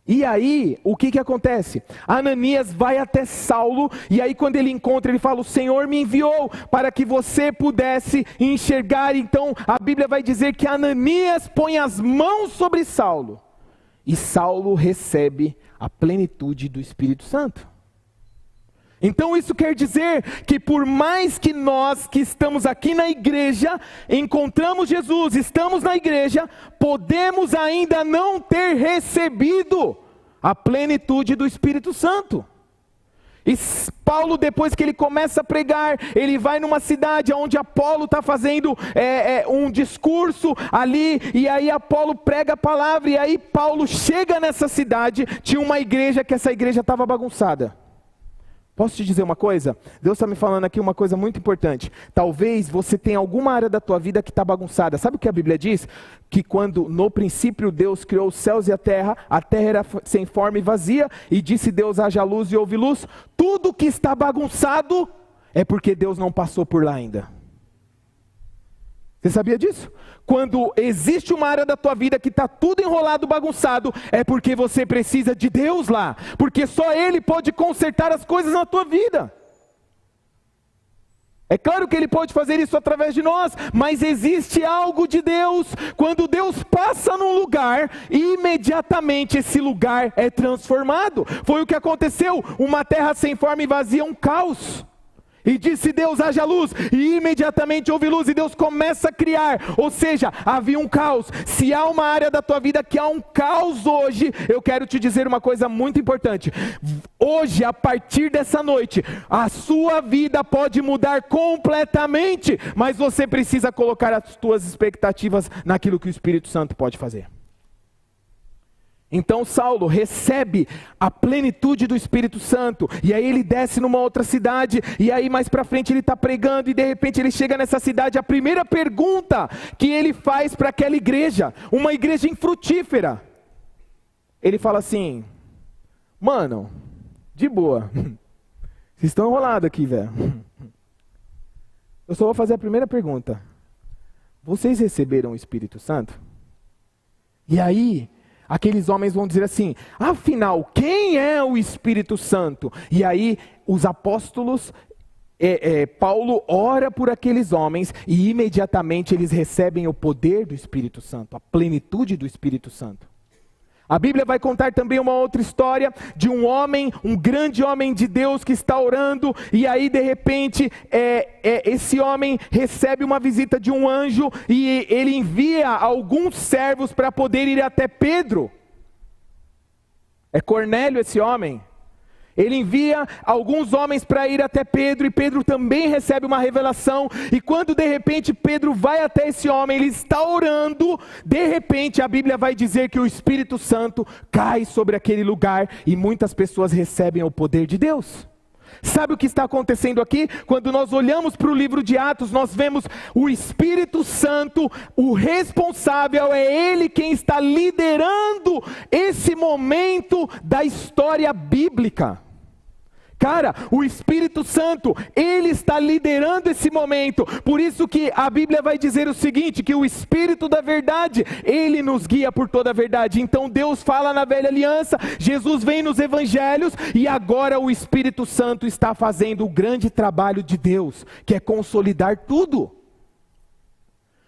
E aí, o que acontece? Ananias vai até Saulo, e aí quando ele encontra, ele fala: o Senhor me enviou para que você pudesse enxergar. Então a Bíblia vai dizer que Ananias põe as mãos sobre Saulo, e Saulo recebe a plenitude do Espírito Santo. Então isso quer dizer que por mais que nós que estamos aqui na igreja, encontramos Jesus, estamos na igreja, podemos ainda não ter recebido a plenitude do Espírito Santo. E Paulo, depois que ele começa a pregar, ele vai numa cidade onde Apolo está fazendo um discurso ali, e aí Apolo prega a palavra, e aí Paulo chega nessa cidade, tinha uma igreja que essa igreja estava bagunçada. Posso te dizer uma coisa? Deus está me falando aqui uma coisa muito importante. Talvez você tenha alguma área da tua vida que está bagunçada. Sabe o que a Bíblia diz? Que quando no princípio Deus criou os céus e a terra era sem forma e vazia, e disse Deus: haja luz e houve luz. Tudo que está bagunçado é porque Deus não passou por lá ainda. Você sabia disso? Quando existe uma área da tua vida que está tudo enrolado, bagunçado, é porque você precisa de Deus lá. Porque só Ele pode consertar as coisas na tua vida. É claro que Ele pode fazer isso através de nós, mas existe algo de Deus. Quando Deus passa num lugar, imediatamente esse lugar é transformado. Foi o que aconteceu, uma terra sem forma e vazia, um caos. E disse Deus: haja luz, e imediatamente houve luz, e Deus começa a criar. Ou seja, havia um caos. Se há uma área da tua vida que há um caos hoje, eu quero te dizer uma coisa muito importante. Hoje, a partir dessa noite, a sua vida pode mudar completamente, mas você precisa colocar as tuas expectativas naquilo que o Espírito Santo pode fazer. Então Saulo recebe a plenitude do Espírito Santo, e aí ele desce numa outra cidade, e aí mais para frente ele está pregando, e de repente ele chega nessa cidade. A primeira pergunta que ele faz para aquela igreja, uma igreja infrutífera, ele fala assim: mano, de boa, vocês estão enrolados aqui, velho. Eu só vou fazer a primeira pergunta: vocês receberam o Espírito Santo? E aí aqueles homens vão dizer assim: afinal, quem é o Espírito Santo? E aí os apóstolos, Paulo ora por aqueles homens, e imediatamente eles recebem o poder do Espírito Santo, a plenitude do Espírito Santo. A Bíblia vai contar também uma outra história de um homem, um grande homem de Deus que está orando, e aí de repente esse homem recebe uma visita de um anjo, e ele envia alguns servos para poder ir até Pedro. É Cornélio esse homem. Ele envia alguns homens para ir até Pedro, e Pedro também recebe uma revelação. E quando de repente Pedro vai até esse homem, ele está orando, de repente a Bíblia vai dizer que o Espírito Santo cai sobre aquele lugar, e muitas pessoas recebem o poder de Deus. Sabe o que está acontecendo aqui? Quando nós olhamos para o livro de Atos, nós vemos o Espírito Santo, o responsável, é Ele quem está liderando esse momento da história bíblica. Cara, o Espírito Santo, Ele está liderando esse momento. Por isso que a Bíblia vai dizer o seguinte, que o Espírito da verdade, Ele nos guia por toda a verdade. Então Deus fala na velha aliança, Jesus vem nos evangelhos, e agora o Espírito Santo está fazendo o grande trabalho de Deus, que é consolidar tudo.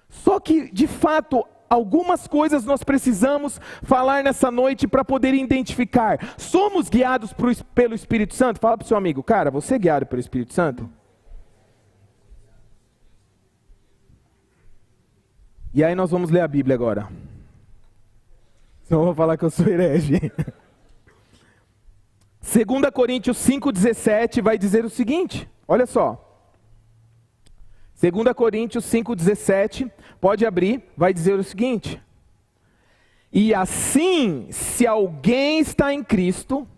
Só que, de fato, algumas coisas nós precisamos falar nessa noite para poder identificar. Somos guiados pelo Espírito Santo? Fala para o seu amigo: cara, você é guiado pelo Espírito Santo? E aí nós vamos ler a Bíblia agora. Senão eu vou falar que eu sou herege. 2 Coríntios 5,17 vai dizer o seguinte, olha só. 2 Coríntios 5,17, pode abrir, vai dizer o seguinte: e assim, se alguém está em Cristo,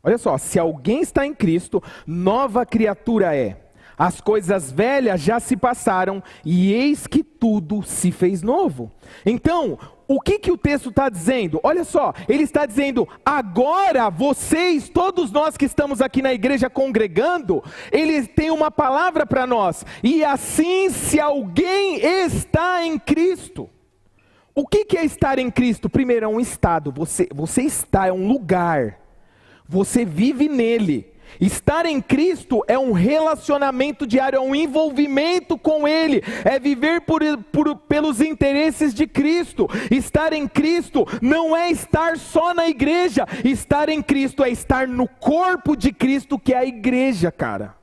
olha só, se alguém está em Cristo, nova criatura é. As coisas velhas já se passaram, e eis que tudo se fez novo. Então, o que o texto está dizendo? Olha só, ele está dizendo: agora vocês, todos nós que estamos aqui na igreja congregando, ele tem uma palavra para nós. E assim, se alguém está em Cristo. O que é estar em Cristo? Primeiro, é um estado. Você está, é um lugar. Você vive nele. Estar em Cristo é um relacionamento diário, é um envolvimento com Ele, é viver pelos interesses de Cristo. Estar em Cristo não é estar só na igreja, estar em Cristo é estar no corpo de Cristo, que é a igreja, cara.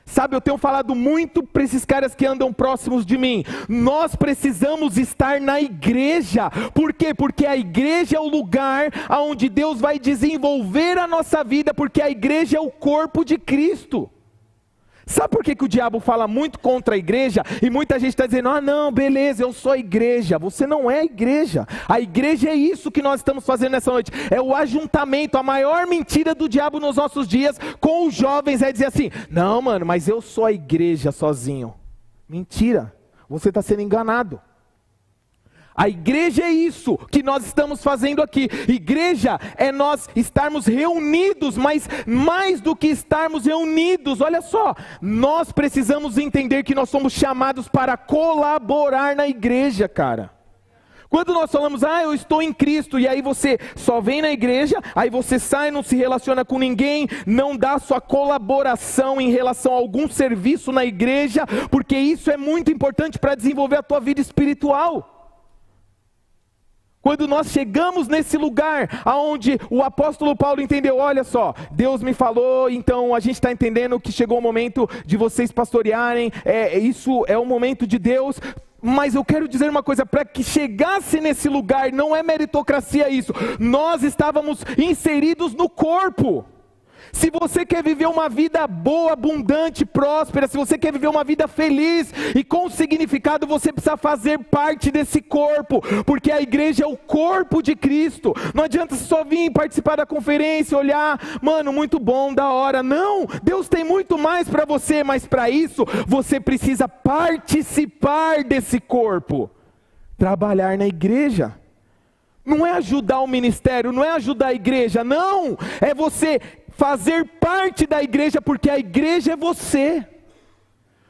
Sabe, eu tenho falado muito para esses caras que andam próximos de mim. Nós precisamos estar na igreja. Por quê? Porque a igreja é o lugar onde Deus vai desenvolver a nossa vida, porque a igreja é o corpo de Cristo. Sabe por que o diabo fala muito contra a igreja? E muita gente está dizendo, não, beleza, eu sou a igreja. Você não é a igreja. A igreja é isso que nós estamos fazendo nessa noite. É o ajuntamento. A maior mentira do diabo nos nossos dias com os jovens é dizer assim, não mano, mas eu sou a igreja sozinho. Mentira, você está sendo enganado. A igreja é isso que nós estamos fazendo aqui. Igreja é nós estarmos reunidos, mas mais do que estarmos reunidos, olha só, nós precisamos entender que nós somos chamados para colaborar na igreja, cara. Quando nós falamos, eu estou em Cristo, e aí você só vem na igreja, aí você sai, não se relaciona com ninguém, não dá sua colaboração em relação a algum serviço na igreja, porque isso é muito importante para desenvolver a tua vida espiritual. Quando nós chegamos nesse lugar, aonde o apóstolo Paulo entendeu, olha só, Deus me falou, então a gente está entendendo que chegou o momento de vocês pastorearem, isso é o momento de Deus, mas eu quero dizer uma coisa, para que chegasse nesse lugar, não é meritocracia isso, nós estávamos inseridos no corpo. Se você quer viver uma vida boa, abundante, próspera, se você quer viver uma vida feliz e com significado, você precisa fazer parte desse corpo, porque a igreja é o corpo de Cristo. Não adianta só vir participar da conferência, olhar, mano, muito bom, da hora. Não, Deus tem muito mais para você, mas para isso, você precisa participar desse corpo, trabalhar na igreja. Não é ajudar o ministério, não é ajudar a igreja, não, é você fazer parte da igreja, porque a igreja é você.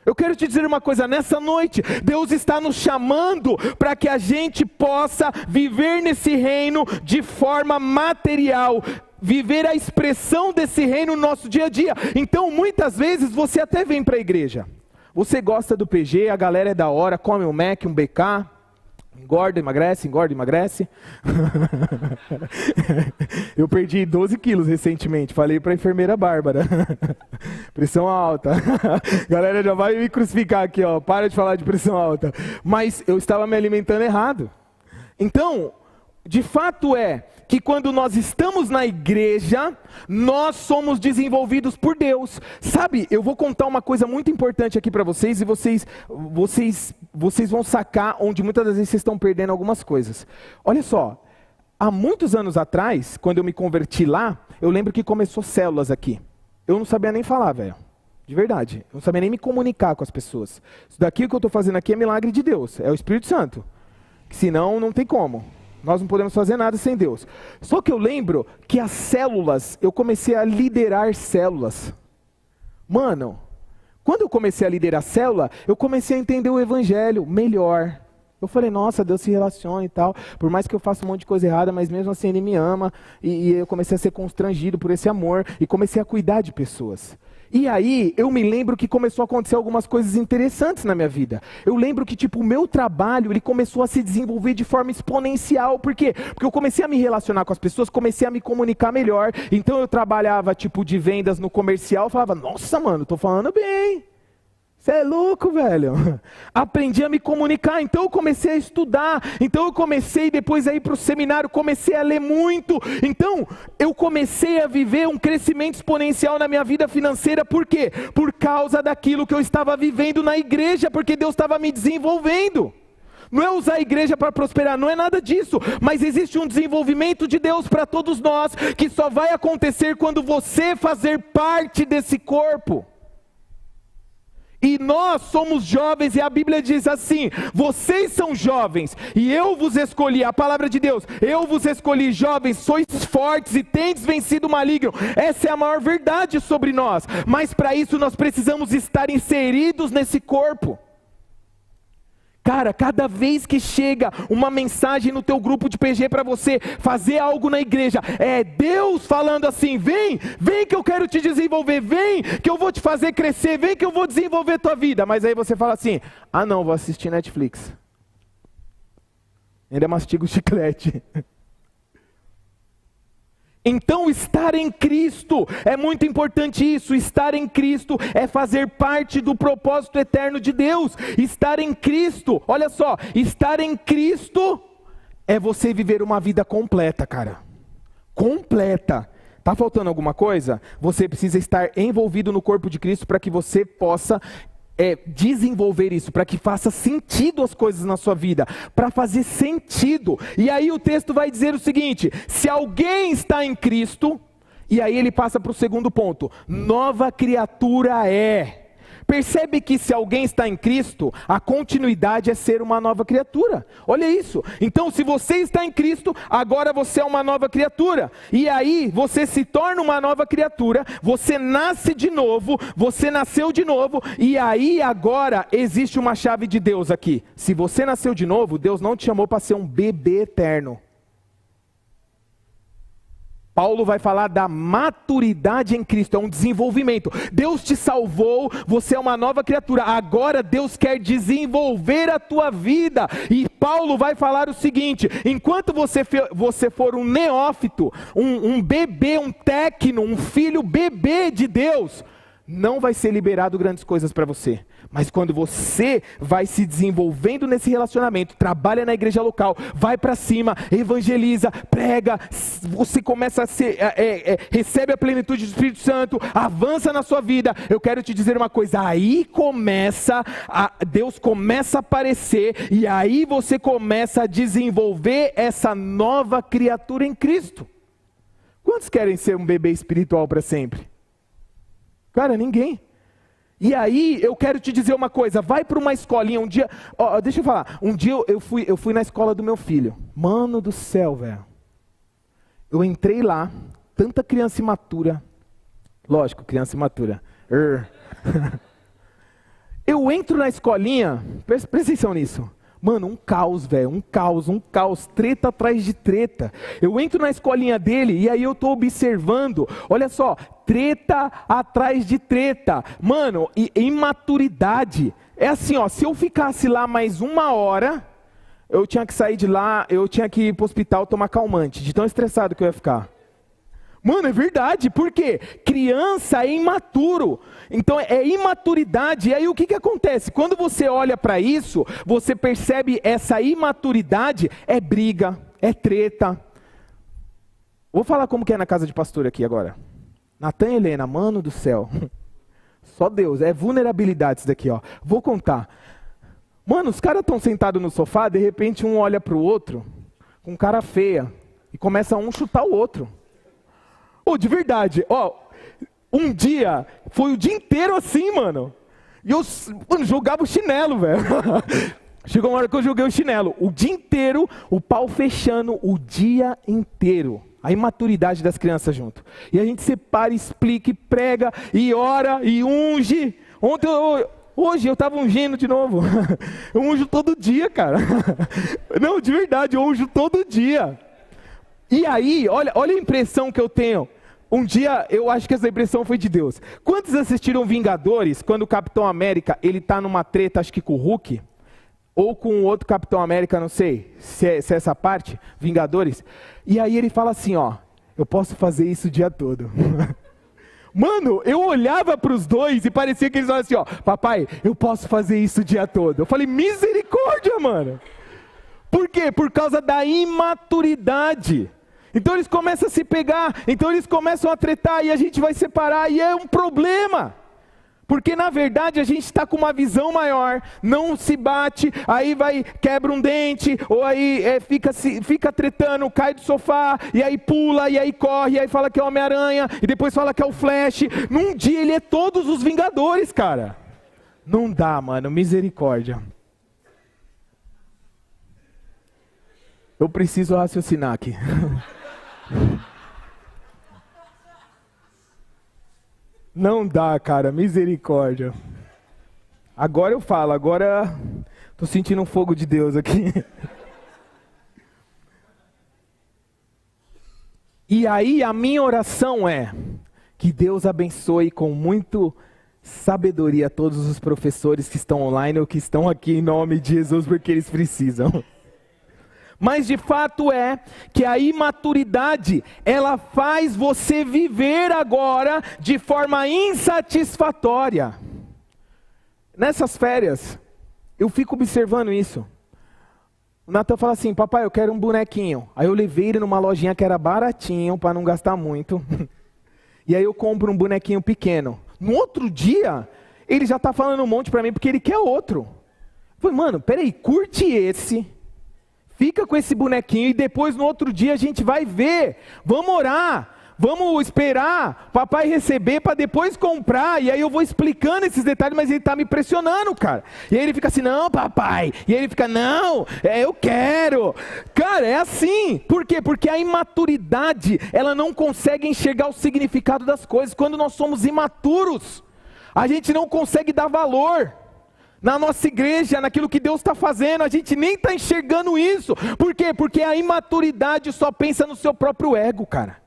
Eu quero te dizer uma coisa, nessa noite, Deus está nos chamando para que a gente possa viver nesse reino de forma material, viver a expressão desse reino no nosso dia a dia. Então muitas vezes você até vem para a igreja, você gosta do PG, a galera é da hora, come um Mac, um BK, engorda, emagrece. Eu perdi 12 quilos recentemente, falei para a enfermeira Bárbara. Pressão alta. Galera já vai me crucificar aqui, ó. Para de falar de pressão alta. Mas eu estava me alimentando errado. Então, de fato é que quando nós estamos na igreja, nós somos desenvolvidos por Deus. Sabe, eu vou contar uma coisa muito importante aqui para vocês, e vocês vão sacar onde muitas das vezes vocês estão perdendo algumas coisas. Olha só, há muitos anos atrás, quando eu me converti lá, eu lembro que começou células aqui. Eu não sabia nem falar, velho. De verdade. Eu não sabia nem me comunicar com as pessoas. Isso daqui que eu estou fazendo aqui é milagre de Deus. É o Espírito Santo. Senão, não tem como. Nós não podemos fazer nada sem Deus. Só que eu lembro que as células, eu comecei a liderar células. Mano, quando eu comecei a liderar célula, eu comecei a entender o evangelho melhor. Eu falei, nossa, Deus se relaciona e tal. Por mais que eu faça um monte de coisa errada, mas mesmo assim Ele me ama. E eu comecei a ser constrangido por esse amor. E comecei a cuidar de pessoas. E aí, eu me lembro que começou a acontecer algumas coisas interessantes na minha vida. Eu lembro que, o meu trabalho, ele começou a se desenvolver de forma exponencial. Por quê? Porque eu comecei a me relacionar com as pessoas, comecei a me comunicar melhor. Então, eu trabalhava, de vendas no comercial, falava, nossa, mano, tô falando bem. Você é louco, velho. Aprendi a me comunicar, então eu comecei a estudar, então eu comecei depois a ir para o seminário, comecei a ler muito, então eu comecei a viver um crescimento exponencial na minha vida financeira, por quê? Por causa daquilo que eu estava vivendo na igreja, porque Deus estava me desenvolvendo. Não é usar a igreja para prosperar, não é nada disso, mas existe um desenvolvimento de Deus para todos nós, que só vai acontecer quando você fazer parte desse corpo. E nós somos jovens, e a Bíblia diz assim, vocês são jovens, e eu vos escolhi, a palavra de Deus, eu vos escolhi jovens, sois fortes e tendes vencido o maligno. Essa é a maior verdade sobre nós, mas para isso nós precisamos estar inseridos nesse corpo. Cara, cada vez que chega uma mensagem no teu grupo de PG para você fazer algo na igreja, é Deus falando assim: vem que eu quero te desenvolver, vem que eu vou te fazer crescer, vem que eu vou desenvolver tua vida. Mas aí você fala assim: ah não, vou assistir Netflix. Ainda mastiga o chiclete. Então estar em Cristo, é muito importante isso, estar em Cristo é fazer parte do propósito eterno de Deus. Estar em Cristo, olha só, estar em Cristo é você viver uma vida completa, cara. Completa. Tá faltando alguma coisa? Você precisa estar envolvido no corpo de Cristo para que você possa desenvolver isso, para que faça sentido as coisas na sua vida, para fazer sentido. E aí o texto vai dizer o seguinte: se alguém está em Cristo, e aí ele passa para o segundo ponto, nova criatura é. Percebe que se alguém está em Cristo, a continuidade é ser uma nova criatura. Olha isso. Então se você está em Cristo, agora você é uma nova criatura. E aí você se torna uma nova criatura, você nasce de novo, você nasceu de novo. E aí agora existe uma chave de Deus aqui. Se você nasceu de novo, Deus não te chamou para ser um bebê eterno. Paulo vai falar da maturidade em Cristo, é um desenvolvimento. Deus te salvou, você é uma nova criatura. Agora Deus quer desenvolver a tua vida. E Paulo vai falar o seguinte: enquanto você for um neófito, um bebê, um técnico, um filho bebê de Deus, não vai ser liberado grandes coisas para você. Mas quando você vai se desenvolvendo nesse relacionamento, trabalha na igreja local, vai para cima, evangeliza, prega, você começa a ser, recebe a plenitude do Espírito Santo, avança na sua vida. Eu quero te dizer uma coisa, aí Deus começa a aparecer, e aí você começa a desenvolver essa nova criatura em Cristo. Quantos querem ser um bebê espiritual para sempre? Cara, ninguém. E aí, eu quero te dizer uma coisa, vai para uma escolinha, um dia, deixa eu falar, um dia eu fui na escola do meu filho, mano do céu, velho, eu entrei lá, tanta criança imatura, lógico, criança imatura, eu entro na escolinha, presta atenção nisso, mano, um caos, velho, um caos, treta atrás de treta. Eu entro na escolinha dele e aí eu estou observando, olha só, treta atrás de treta. Mano, e imaturidade. É assim, ó, se eu ficasse lá mais 1 hora, eu tinha que sair de lá, eu tinha que ir pro hospital tomar calmante, de tão estressado que eu ia ficar. Mano, é verdade, por quê? Criança é imaturo, então é imaturidade. E aí o que acontece? Quando você olha para isso, você percebe essa imaturidade, é briga, é treta. Vou falar como que é na casa de pastor aqui agora. Natan e Helena, mano do céu, só Deus, é vulnerabilidade isso daqui, ó. Vou contar. Mano, os caras estão sentados no sofá, de repente um olha para o outro, com cara feia, e começa um chutar o outro. De verdade, um dia, foi o dia inteiro assim, mano. E eu jogava o chinelo, velho. Chegou uma hora que eu joguei o chinelo. O dia inteiro, o pau fechando o dia inteiro. A imaturidade das crianças junto. E a gente separa, explica, e prega, e ora, e unge. Hoje eu estava ungindo de novo. Eu unjo todo dia, cara. Não, de verdade, eu unjo todo dia. E aí, olha a impressão que eu tenho. Um dia, eu acho que essa impressão foi de Deus. Quantos assistiram Vingadores, quando o Capitão América, ele tá numa treta, acho que com o Hulk, ou com o outro Capitão América, não sei, se é essa parte, Vingadores. E aí ele fala assim, eu posso fazer isso o dia todo. Mano, eu olhava para os dois e parecia que eles falavam assim, papai, eu posso fazer isso o dia todo. Eu falei, misericórdia, mano. Por quê? Por causa da imaturidade. Então eles começam a se pegar, então eles começam a tretar e a gente vai separar e é um problema. Porque na verdade a gente está com uma visão maior, não se bate, aí quebra um dente, ou aí fica tretando, cai do sofá, e aí pula, e aí corre, e aí fala que é o Homem-Aranha, e depois fala que é o Flash. Num dia ele é todos os Vingadores, cara. Não dá, mano, misericórdia. Eu preciso raciocinar aqui. Não dá, cara, misericórdia. Agora eu falo, agora Tô sentindo um fogo de Deus aqui. E aí a minha oração é que Deus abençoe com muito sabedoria a todos os professores que estão online ou que estão aqui em nome de Jesus, porque eles precisam. Mas de fato é que a imaturidade, ela faz você viver agora de forma insatisfatória. Nessas férias, eu fico observando isso. O Natan fala assim: papai, eu quero um bonequinho. Aí eu levei ele numa lojinha que era baratinho, para não gastar muito. E aí eu compro um bonequinho pequeno. No outro dia, ele já está falando um monte para mim, porque ele quer outro. Eu falei: mano, peraí, curte esse. Fica com esse bonequinho e depois no outro dia a gente vai ver. Vamos orar. Vamos esperar papai receber para depois comprar. E aí eu vou explicando esses detalhes, mas ele está me pressionando, cara. E aí ele fica assim: não, papai. E aí ele fica: não, eu quero. Cara, é assim. Por quê? Porque a imaturidade, ela não consegue enxergar o significado das coisas. Quando nós somos imaturos, a gente não consegue dar valor na nossa igreja, naquilo que Deus está fazendo. A gente nem está enxergando isso. Por quê? Porque a imaturidade só pensa no seu próprio ego, cara.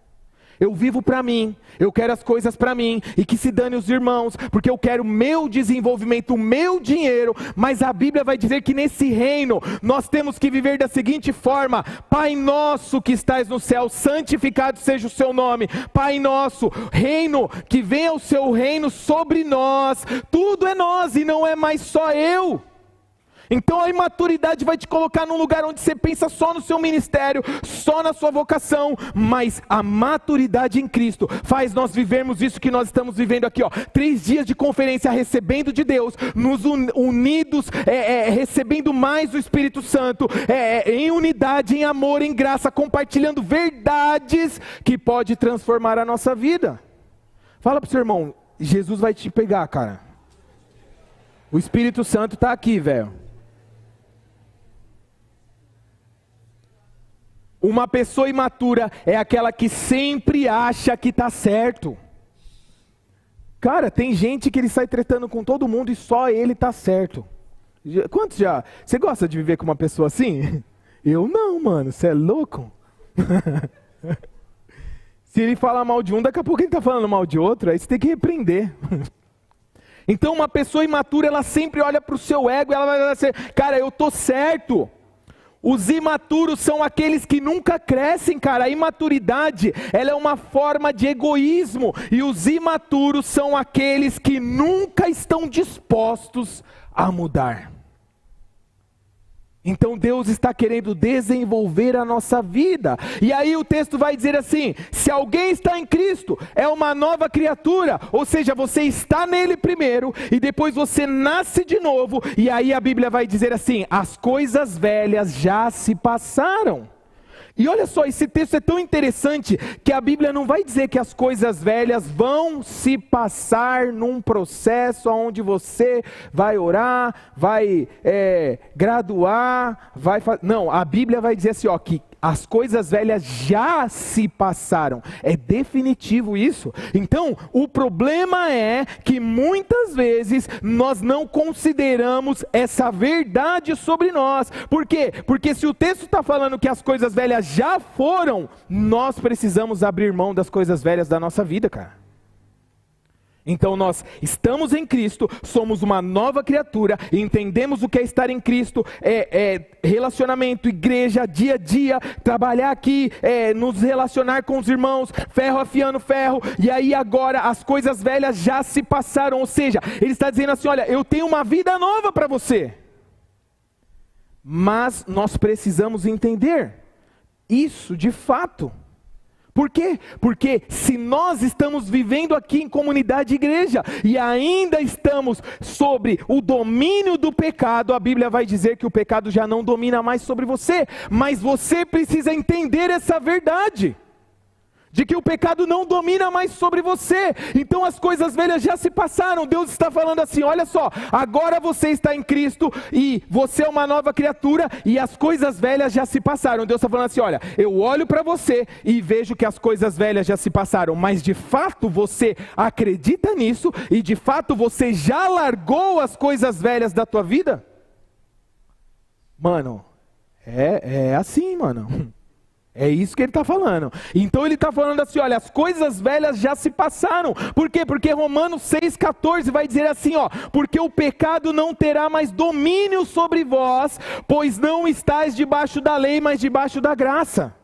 Eu vivo para mim, eu quero as coisas para mim, e que se dane os irmãos, porque eu quero o meu desenvolvimento, o meu dinheiro. Mas a Bíblia vai dizer que nesse reino, nós temos que viver da seguinte forma: Pai nosso que estás no céu, santificado seja o seu nome. Pai nosso, reino, que venha o seu reino sobre nós. Tudo é nós e não é mais só eu. Então a imaturidade vai te colocar num lugar onde você pensa só no seu ministério, só na sua vocação. Mas a maturidade em Cristo faz nós vivermos isso que nós estamos vivendo aqui, ó. 3 dias de conferência recebendo de Deus, nos unidos, recebendo mais o Espírito Santo, em unidade, em amor, em graça, compartilhando verdades que pode transformar a nossa vida. Fala pro seu irmão: Jesus vai te pegar, cara. O Espírito Santo está aqui, velho. Uma pessoa imatura é aquela que sempre acha que está certo. Cara, tem gente que ele sai tretando com todo mundo e só ele está certo. Quantos já? Você gosta de viver com uma pessoa assim? Eu não, mano, você é louco? Se ele falar mal de um, daqui a pouco ele está falando mal de outro, aí você tem que repreender. Então uma pessoa imatura, ela sempre olha para o seu ego e ela vai dizer: cara, eu estou certo. Os imaturos são aqueles que nunca crescem, cara. A imaturidade, ela é uma forma de egoísmo. E os imaturos são aqueles que nunca estão dispostos a mudar. Então Deus está querendo desenvolver a nossa vida. E aí o texto vai dizer assim: se alguém está em Cristo, é uma nova criatura. Ou seja, você está nele primeiro e depois você nasce de novo. E aí a Bíblia vai dizer assim: as coisas velhas já se passaram. E olha só, esse texto é tão interessante que a Bíblia não vai dizer que as coisas velhas vão se passar num processo onde você vai orar, vai graduar, não, a Bíblia vai dizer assim, ó, que as coisas velhas já se passaram. É definitivo isso. Então, o problema é que muitas vezes nós não consideramos essa verdade sobre nós. Por quê? Porque se o texto está falando que as coisas velhas já foram, nós precisamos abrir mão das coisas velhas da nossa vida, cara. Então nós estamos em Cristo, somos uma nova criatura, entendemos o que é estar em Cristo, relacionamento, igreja, dia a dia, trabalhar aqui, nos relacionar com os irmãos, ferro afiando ferro, e aí agora as coisas velhas já se passaram, ou seja, ele está dizendo assim, olha, eu tenho uma vida nova para você. Mas nós precisamos entender isso de fato. Por quê? Porque se nós estamos vivendo aqui em comunidade igreja e ainda estamos sobre o domínio do pecado, a Bíblia vai dizer que o pecado já não domina mais sobre você, mas você precisa entender essa verdade, de que o pecado não domina mais sobre você. Então as coisas velhas já se passaram. Deus está falando assim, olha só, agora você está em Cristo e você é uma nova criatura e as coisas velhas já se passaram. Deus está falando assim, olha, eu olho para você e vejo que as coisas velhas já se passaram, mas de fato você acredita nisso e de fato você já largou as coisas velhas da tua vida? Mano, é assim, mano. É isso que ele está falando. Então ele está falando assim, olha, as coisas velhas já se passaram. Por quê? Porque Romanos 6,14 vai dizer assim, ó, porque o pecado não terá mais domínio sobre vós, pois não estáis debaixo da lei, mas debaixo da graça.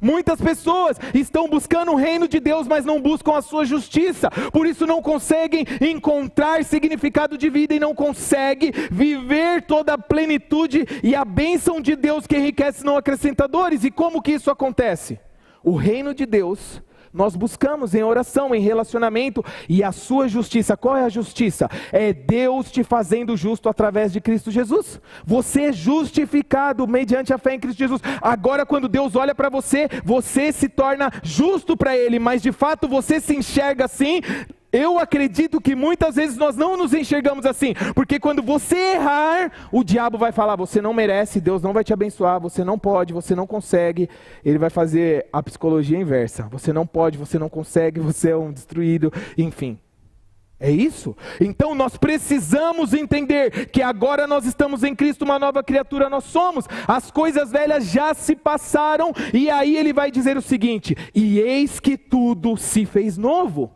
Muitas pessoas estão buscando o reino de Deus, mas não buscam a sua justiça. Por isso não conseguem encontrar significado de vida e não conseguem viver toda a plenitude e a bênção de Deus que enriquece não acrescenta dores. E como que isso acontece? O reino de Deus nós buscamos em oração, em relacionamento, e a sua justiça. Qual é a justiça? É Deus te fazendo justo através de Cristo Jesus. Você é justificado mediante a fé em Cristo Jesus. Agora quando Deus olha para você, você se torna justo para Ele, mas de fato você se enxerga assim. Eu acredito que muitas vezes nós não nos enxergamos assim, porque quando você errar, o diabo vai falar, você não merece, Deus não vai te abençoar, você não pode, você não consegue. Ele vai fazer a psicologia inversa, você não pode, você não consegue, você é um destruído, enfim. É isso? Então nós precisamos entender que agora nós estamos em Cristo, uma nova criatura nós somos. As coisas velhas já se passaram, e aí ele vai dizer o seguinte, e eis que tudo se fez novo.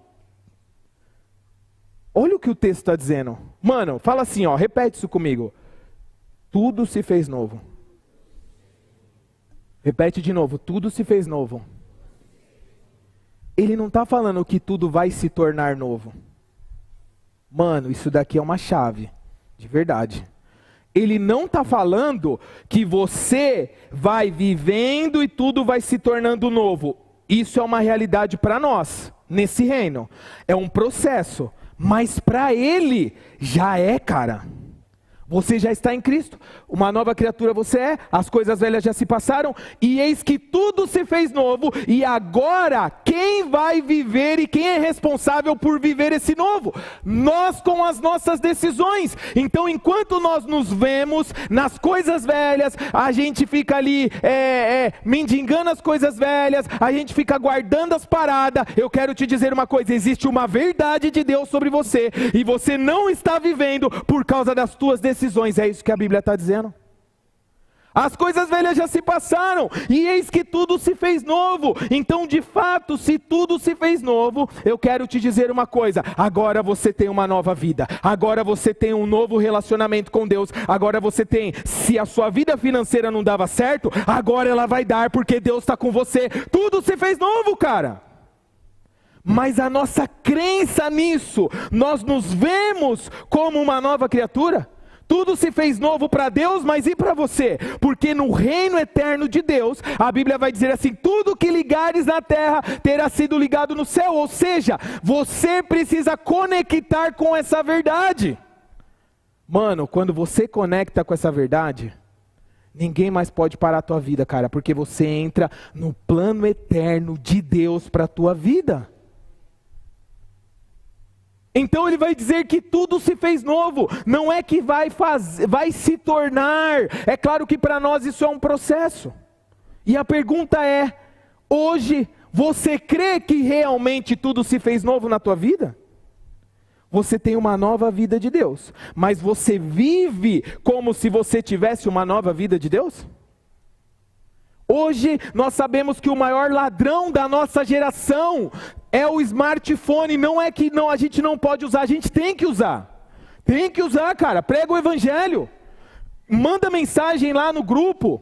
Olha o que o texto está dizendo. Mano, fala assim, ó, repete isso comigo. Tudo se fez novo. Repete de novo, tudo se fez novo. Ele não está falando que tudo vai se tornar novo. Mano, isso daqui é uma chave, de verdade. Ele não está falando que você vai vivendo e tudo vai se tornando novo. Isso é uma realidade para nós, nesse reino. É um processo. Mas para ele, já é, cara. Você já está em Cristo, uma nova criatura você é, as coisas velhas já se passaram, e eis que tudo se fez novo, e agora, quem vai viver e quem é responsável por viver esse novo? Nós com as nossas decisões. Então enquanto nós nos vemos nas coisas velhas, a gente fica ali mendigando as coisas velhas, a gente fica guardando as paradas. Eu quero te dizer uma coisa, existe uma verdade de Deus sobre você, e você não está vivendo por causa das tuas decisões. É isso que a Bíblia está dizendo. As coisas velhas já se passaram, e eis que tudo se fez novo. Então de fato, se tudo se fez novo, eu quero te dizer uma coisa, agora você tem uma nova vida, agora você tem um novo relacionamento com Deus, agora você tem, se a sua vida financeira não dava certo, agora ela vai dar, porque Deus está com você. Tudo se fez novo, cara. Mas a nossa crença nisso, nós nos vemos como uma nova criatura? Tudo se fez novo para Deus, mas e para você? Porque no reino eterno de Deus, a Bíblia vai dizer assim, tudo que ligares na terra terá sido ligado no céu. Ou seja, você precisa conectar com essa verdade. Mano, quando você conecta com essa verdade, ninguém mais pode parar a tua vida, cara. Porque você entra no plano eterno de Deus para a tua vida. Então ele vai dizer que tudo se fez novo, não é que vai se tornar. É claro que para nós isso é um processo. E a pergunta é, hoje você crê que realmente tudo se fez novo na tua vida? Você tem uma nova vida de Deus, mas você vive como se você tivesse uma nova vida de Deus? Hoje nós sabemos que o maior ladrão da nossa geração é o smartphone. Não é que a gente não pode usar, a gente tem que usar. Tem que usar, cara. Prega o evangelho. Manda mensagem lá no grupo.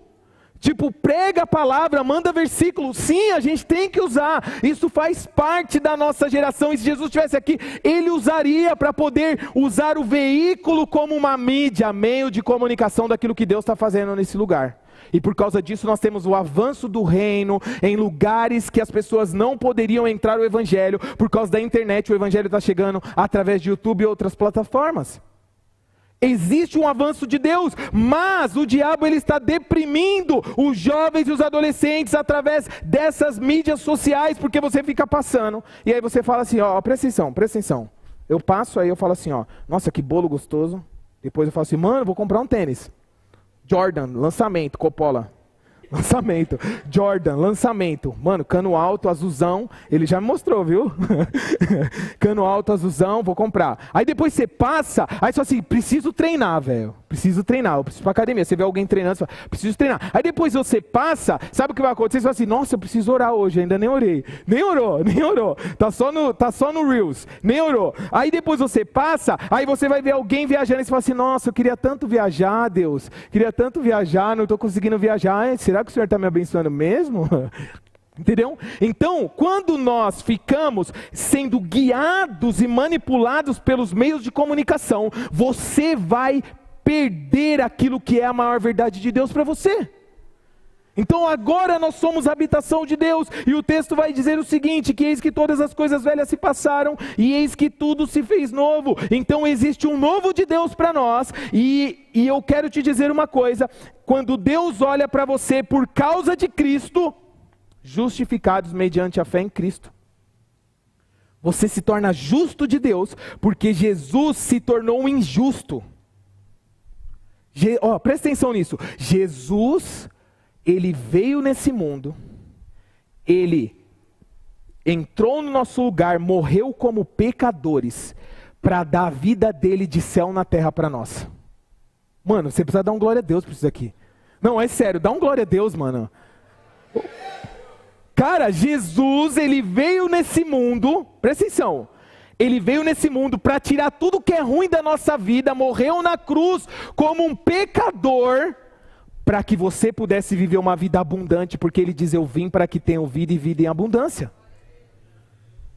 Tipo, prega a palavra, manda versículo. Sim, a gente tem que usar. Isso faz parte da nossa geração. E se Jesus estivesse aqui, ele usaria para poder usar o veículo como uma mídia, meio de comunicação daquilo que Deus está fazendo nesse lugar. E por causa disso nós temos o avanço do reino em lugares que as pessoas não poderiam entrar o evangelho. Por causa da internet, o evangelho está chegando através de YouTube e outras plataformas. Existe um avanço de Deus, mas o diabo ele está deprimindo os jovens e os adolescentes através dessas mídias sociais, porque você fica passando, e aí você fala assim, ó, presta atenção. Eu passo, aí eu falo assim, ó, nossa, que bolo gostoso. Depois eu falo assim, mano, vou comprar um tênis. Jordan, lançamento, Coppola. Lançamento, Jordan, lançamento. Mano, cano alto, azulzão. Ele já me mostrou, viu? Cano alto, azulzão, vou comprar. Aí depois você passa, aí você fala assim, preciso treinar, velho. preciso treinar, eu preciso ir pra academia. Você vê alguém treinando, você fala, preciso treinar. Aí depois você passa, sabe o que vai acontecer? Você fala assim, nossa, eu preciso orar hoje, ainda nem orei. Nem orou. Tá só no Reels, nem orou. Aí depois você passa, aí você vai ver alguém viajando e você fala assim, nossa, eu queria tanto viajar, Deus. Queria tanto viajar, não estou conseguindo viajar. Ai, será que o Senhor está me abençoando mesmo? Entendeu? Então, quando nós ficamos sendo guiados e manipulados pelos meios de comunicação, você vai perder aquilo que é a maior verdade de Deus para você. Então agora nós somos a habitação de Deus, e o texto vai dizer o seguinte, que eis que todas as coisas velhas se passaram, e eis que tudo se fez novo. Então existe um novo de Deus para nós, e eu quero te dizer uma coisa, quando Deus olha para você por causa de Cristo, justificados mediante a fé em Cristo, você se torna justo de Deus, porque Jesus se tornou um injusto. Presta atenção nisso, Jesus, ele veio nesse mundo, ele entrou no nosso lugar, morreu como pecadores, para dar a vida dele de céu na terra para nós. Mano, você precisa dar um glória a Deus por isso aqui. Não, é sério, dá um glória a Deus, mano. Cara, Jesus, ele veio nesse mundo, presta atenção, ele veio nesse mundo para tirar tudo que é ruim da nossa vida, morreu na cruz como um pecador, para que você pudesse viver uma vida abundante, porque ele diz, eu vim para que tenham vida e vida em abundância.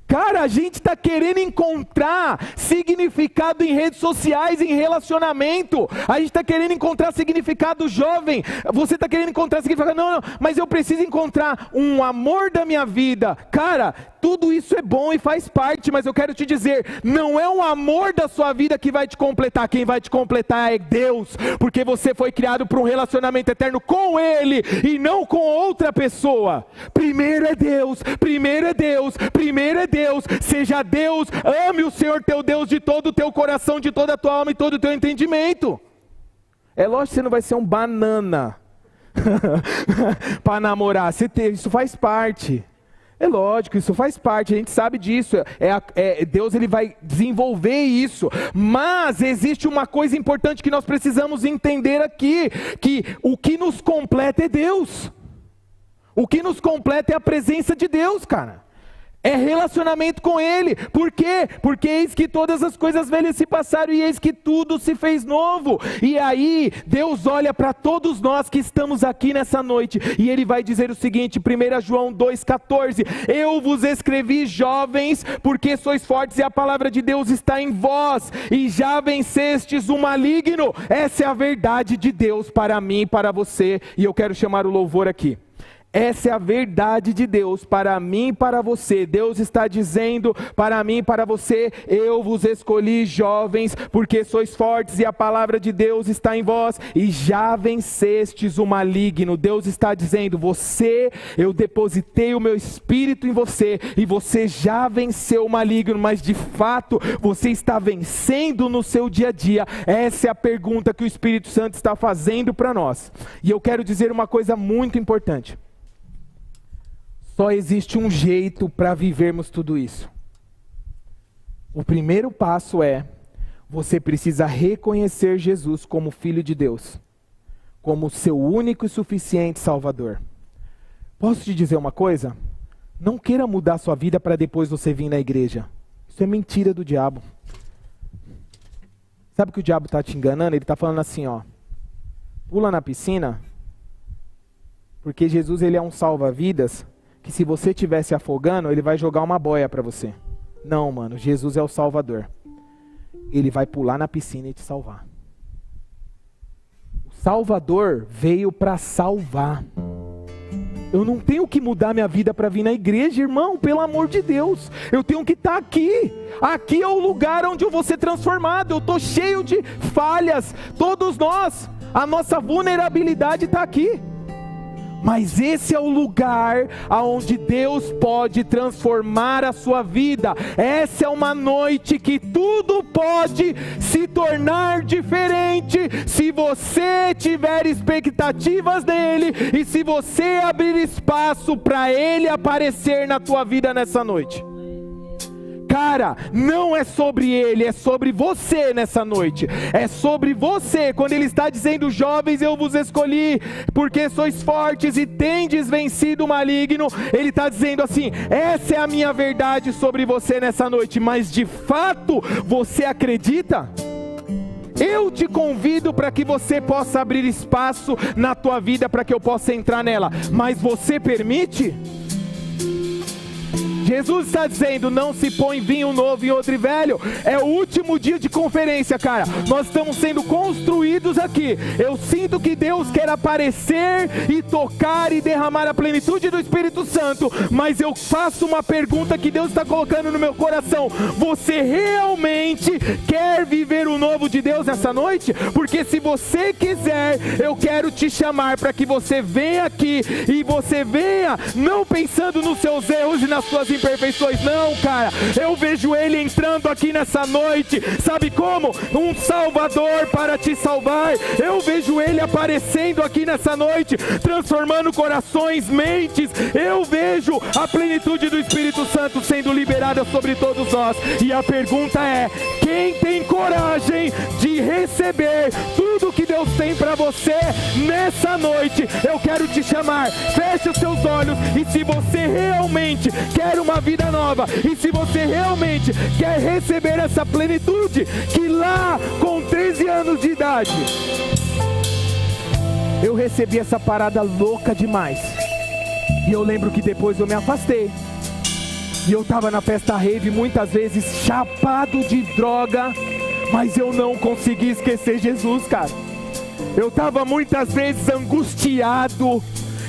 Cara, a gente está querendo encontrar significado em redes sociais, em relacionamento. A gente está querendo encontrar significado jovem. Você está querendo encontrar significado, não, mas eu preciso encontrar um amor da minha vida. Cara, tudo isso é bom e faz parte, mas eu quero te dizer, não é o amor da sua vida que vai te completar. Quem vai te completar é Deus, porque você foi criado para um relacionamento eterno com Ele e não com outra pessoa. Primeiro é Deus, primeiro é Deus, primeiro é Deus. Seja Deus, ame o Senhor teu Deus de todo o teu coração, de toda a tua alma e todo o teu entendimento. É lógico que você não vai ser um banana para namorar, isso faz parte. É lógico, isso faz parte, a gente sabe disso, Deus ele vai desenvolver isso, mas existe uma coisa importante que nós precisamos entender aqui, que o que nos completa é Deus, o que nos completa é a presença de Deus, cara. É relacionamento com Ele. Por quê? Porque eis que todas as coisas velhas se passaram e eis que tudo se fez novo. E aí, Deus olha para todos nós que estamos aqui nessa noite e Ele vai dizer o seguinte, 1 João 2,14: eu vos escrevi, jovens, porque sois fortes e a palavra de Deus está em vós e já vencestes o maligno. Essa é a verdade de Deus para mim e para você, e eu quero chamar o louvor aqui. Essa é a verdade de Deus para mim e para você. Deus está dizendo para mim e para você, eu vos escolhi, jovens, porque sois fortes e a palavra de Deus está em vós e já vencestes o maligno. Deus está dizendo, eu depositei o meu espírito em você e você já venceu o maligno, mas de fato você está vencendo no seu dia a dia. Essa é a pergunta que o Espírito Santo está fazendo para nós. E eu quero dizer uma coisa muito importante. Só existe um jeito para vivermos tudo isso. O primeiro passo é, você precisa reconhecer Jesus como Filho de Deus, como seu único e suficiente Salvador. Posso te dizer uma coisa? Não queira mudar sua vida para depois você vir na igreja. Isso é mentira do diabo. Sabe o que o diabo está te enganando? Ele está falando assim, ó, pula na piscina, porque Jesus ele é um salva-vidas, que se você estiver se afogando, ele vai jogar uma boia para você. Não, mano, Jesus é o Salvador. Ele vai pular na piscina e te salvar. O Salvador veio para salvar. Eu não tenho que mudar minha vida para vir na igreja, irmão, pelo amor de Deus. Eu tenho que estar aqui. Aqui é o lugar onde eu vou ser transformado. Eu estou cheio de falhas, todos nós. A nossa vulnerabilidade está aqui. Mas esse é o lugar aonde Deus pode transformar a sua vida. Essa é uma noite que tudo pode se tornar diferente se você tiver expectativas nele e se você abrir espaço para ele aparecer na tua vida nessa noite. Cara, não é sobre ele, é sobre você nessa noite. É sobre você, quando ele está dizendo: jovens, eu vos escolhi, porque sois fortes e tendes vencido o maligno. Ele está dizendo assim: essa é a minha verdade sobre você nessa noite. Mas de fato, você acredita? Eu te convido para que você possa abrir espaço na tua vida para que eu possa entrar nela. Mas você permite? Jesus está dizendo: não se põe vinho novo em odre velho. É o último dia de conferência, cara. Nós estamos sendo construídos aqui. Eu sinto que Deus quer aparecer e tocar e derramar a plenitude do Espírito Santo. Mas eu faço uma pergunta que Deus está colocando no meu coração: você realmente quer viver o novo de Deus nessa noite? Porque se você quiser, eu quero te chamar para que você venha aqui. E você venha não pensando nos seus erros e nas suas imperfeições, não, cara. Eu vejo ele entrando aqui nessa noite, sabe como? Um salvador para te salvar. Eu vejo ele aparecendo aqui nessa noite, transformando corações, mentes. Eu vejo a plenitude do Espírito Santo sendo liberada sobre todos nós. E a pergunta é: quem tem coragem de receber tudo que Deus tem para você nessa noite? Eu quero te chamar. Feche os seus olhos. E se você realmente quer uma vida nova, e se você realmente quer receber essa plenitude, que lá com 13 anos de idade eu recebi essa parada louca demais, e eu lembro que depois eu me afastei, e eu tava na festa rave muitas vezes chapado de droga, mas eu não consegui esquecer Jesus, cara. Eu tava muitas vezes angustiado,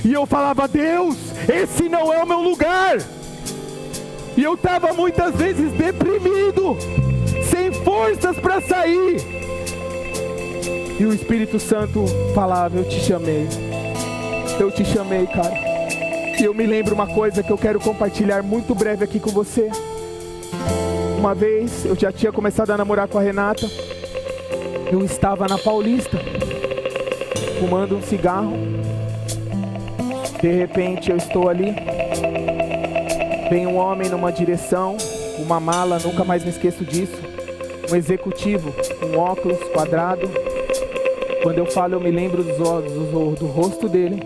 e eu falava: Deus, esse não é o meu lugar. E eu estava muitas vezes deprimido, sem forças para sair. E o Espírito Santo falava: eu te chamei, cara. E eu me lembro uma coisa que eu quero compartilhar muito breve aqui com você. Uma vez, eu já tinha começado a namorar com a Renata. Eu estava na Paulista, fumando um cigarro. De repente eu estou ali. Vem um homem numa direção, uma mala, nunca mais me esqueço disso. Um executivo, com óculos quadrado. Quando eu falo, eu me lembro do rosto dele.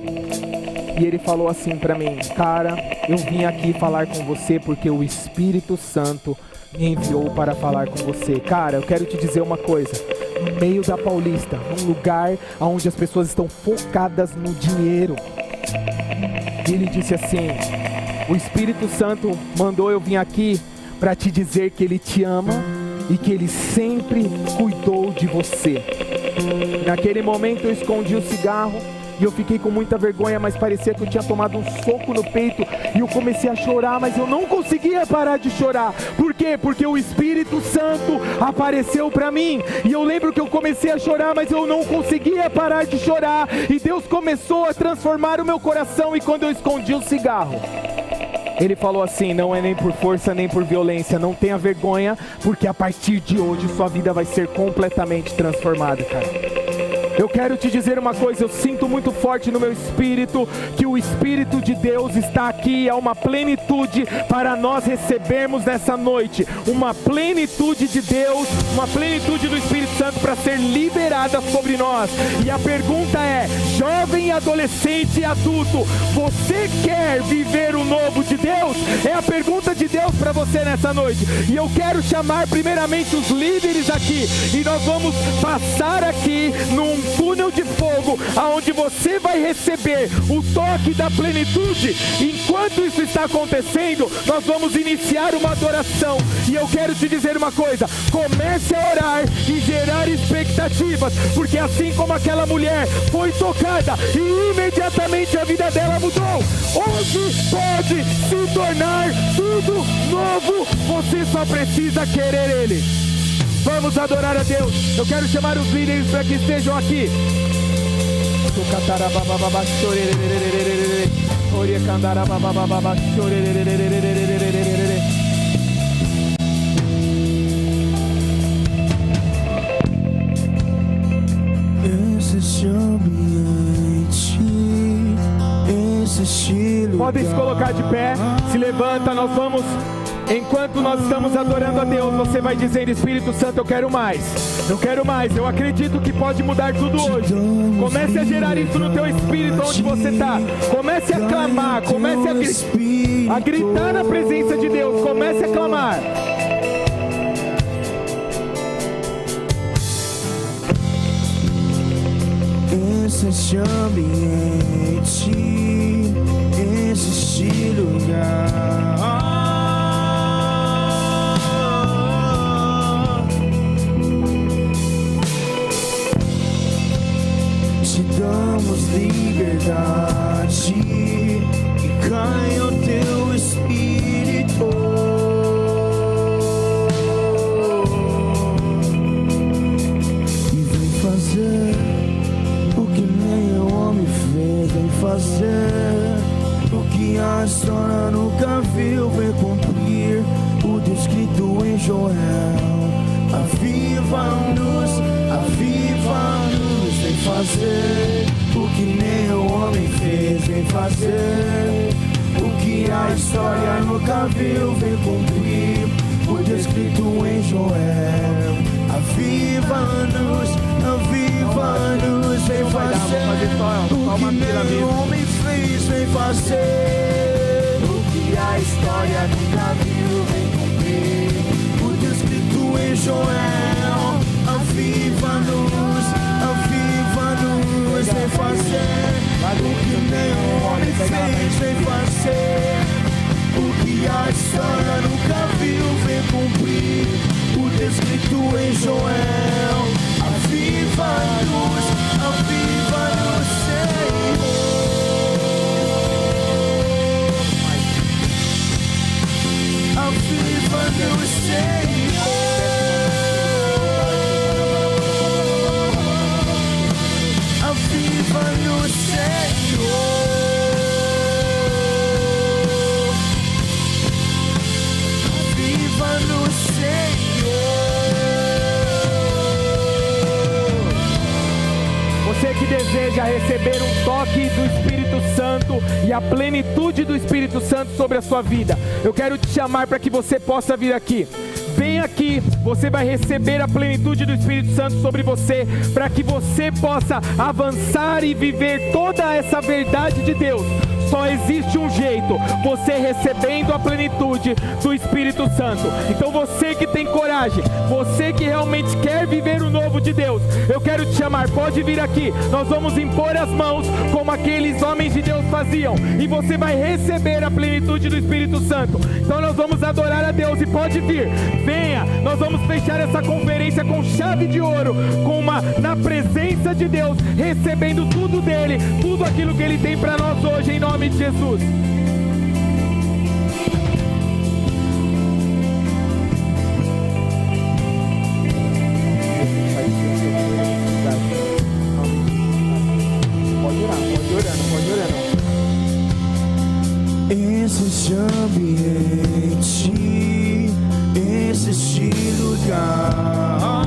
E ele falou assim pra mim: cara, eu vim aqui falar com você porque o Espírito Santo me enviou para falar com você. Cara, eu quero te dizer uma coisa. No meio da Paulista, num lugar onde as pessoas estão focadas no dinheiro. E ele disse assim: o Espírito Santo mandou eu vir aqui para te dizer que Ele te ama e que Ele sempre cuidou de você. Naquele momento eu escondi o cigarro e eu fiquei com muita vergonha, mas parecia que eu tinha tomado um soco no peito. E eu comecei a chorar, mas eu não conseguia parar de chorar. Por quê? Porque o Espírito Santo apareceu para mim. E eu lembro que eu comecei a chorar, mas eu não conseguia parar de chorar. E Deus começou a transformar o meu coração. E quando eu escondi o cigarro, Ele falou assim: não é nem por força nem por violência, não tenha vergonha, porque a partir de hoje sua vida vai ser completamente transformada, cara. Eu quero te dizer uma coisa, eu sinto muito forte no meu espírito que o Espírito de Deus está aqui, é uma plenitude para nós recebermos nessa noite, uma plenitude de Deus, uma plenitude do Espírito Santo para ser liberada sobre nós. E a pergunta é: jovem, adolescente e adulto, você quer viver o novo de Deus? É a pergunta de Deus para você nessa noite. E eu quero chamar primeiramente os líderes aqui, e nós vamos passar aqui num túnel de fogo, aonde você vai receber o toque da plenitude. Enquanto isso está acontecendo, nós vamos iniciar uma adoração. E eu quero te dizer uma coisa: comece a orar e gerar expectativas, porque assim como aquela mulher foi tocada e imediatamente a vida dela mudou, hoje pode se tornar tudo novo. Você só precisa querer Ele. Vamos adorar a Deus. Eu quero chamar os líderes para que estejam aqui. Podem se colocar de pé. Se levanta, nós vamos Enquanto nós estamos adorando a Deus, você vai dizendo: Espírito Santo, eu quero mais, eu quero mais, eu acredito que pode mudar tudo hoje. Comece a gerar isso no teu espírito onde você está. Comece a clamar, comece a gritar na presença de Deus, comece a clamar. Este ambiente, este lugar, te damos liberdade e cai o teu Espírito. E vem fazer o que nem o homem fez, vem fazer o que a história nunca viu, vem cumprir o descrito em Joel. Aviva-nos, aviva-nos, vem fazer o que nem o homem fez, vem fazer o que a história nunca viu, vem cumprir o descrito em Joel. Aviva-nos, aviva-nos, vem fazer o que nem o homem fez, vem fazer o que a história nunca viu, vem cumprir o descrito em Joel. Aviva-nos, aviva-nos, vem fazer o que nem o homem fez, vem fazer o que a história nunca viu, vem cumprir o descrito em Joel. Aviva-nos, aviva-nos, Senhor. Aviva-nos, Senhor. Aviva-nos, Senhor. Aviva-nos, Senhor. Você que deseja receber um toque do Espírito Santo e a plenitude do Espírito Santo sobre a sua vida, eu quero te chamar para que você possa vir aqui. Vem aqui, você vai receber a plenitude do Espírito Santo sobre você, para que você possa avançar e viver toda essa verdade de Deus. Só existe um jeito: você recebendo a plenitude do Espírito Santo. Então você que tem coragem, você que realmente quer viver o novo de Deus, eu quero te chamar, pode vir aqui. Nós vamos impor as mãos como aqueles homens de Deus faziam, e você vai receber a plenitude do Espírito Santo. Então nós vamos adorar a Deus, e pode vir, venha. Nós vamos fechar essa conferência com chave de ouro, na presença de Deus, recebendo tudo dele, tudo aquilo que ele tem para nós hoje, em nome de Jesus. Pode orando. Esse ambiente, esse lugar,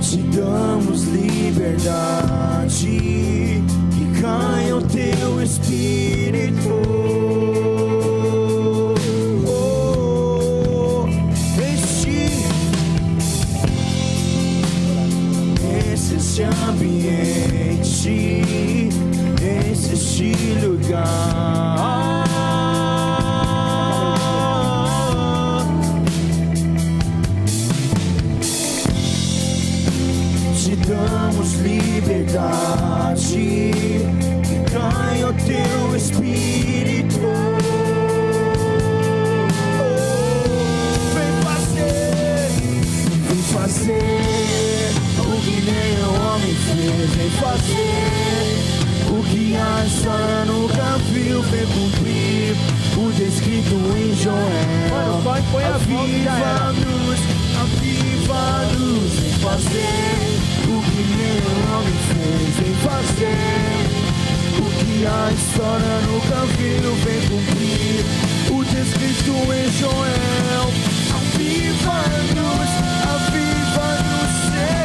te damos liberdade e cai o teu Espírito. Esse ambiente, esse lugar, te damos liberdade e cai o teu Espírito. Vem fazer o que nem o homem fez, vem fazer o que a história nunca viu, vem cumprir o descrito em Joel. Aviva-nos, aviva-nos, vem fazer o que nem o homem fez, vem fazer o que a história nunca viu, vem cumprir o descrito em Joel. Aviva-nos, aviva-nos, Senhor.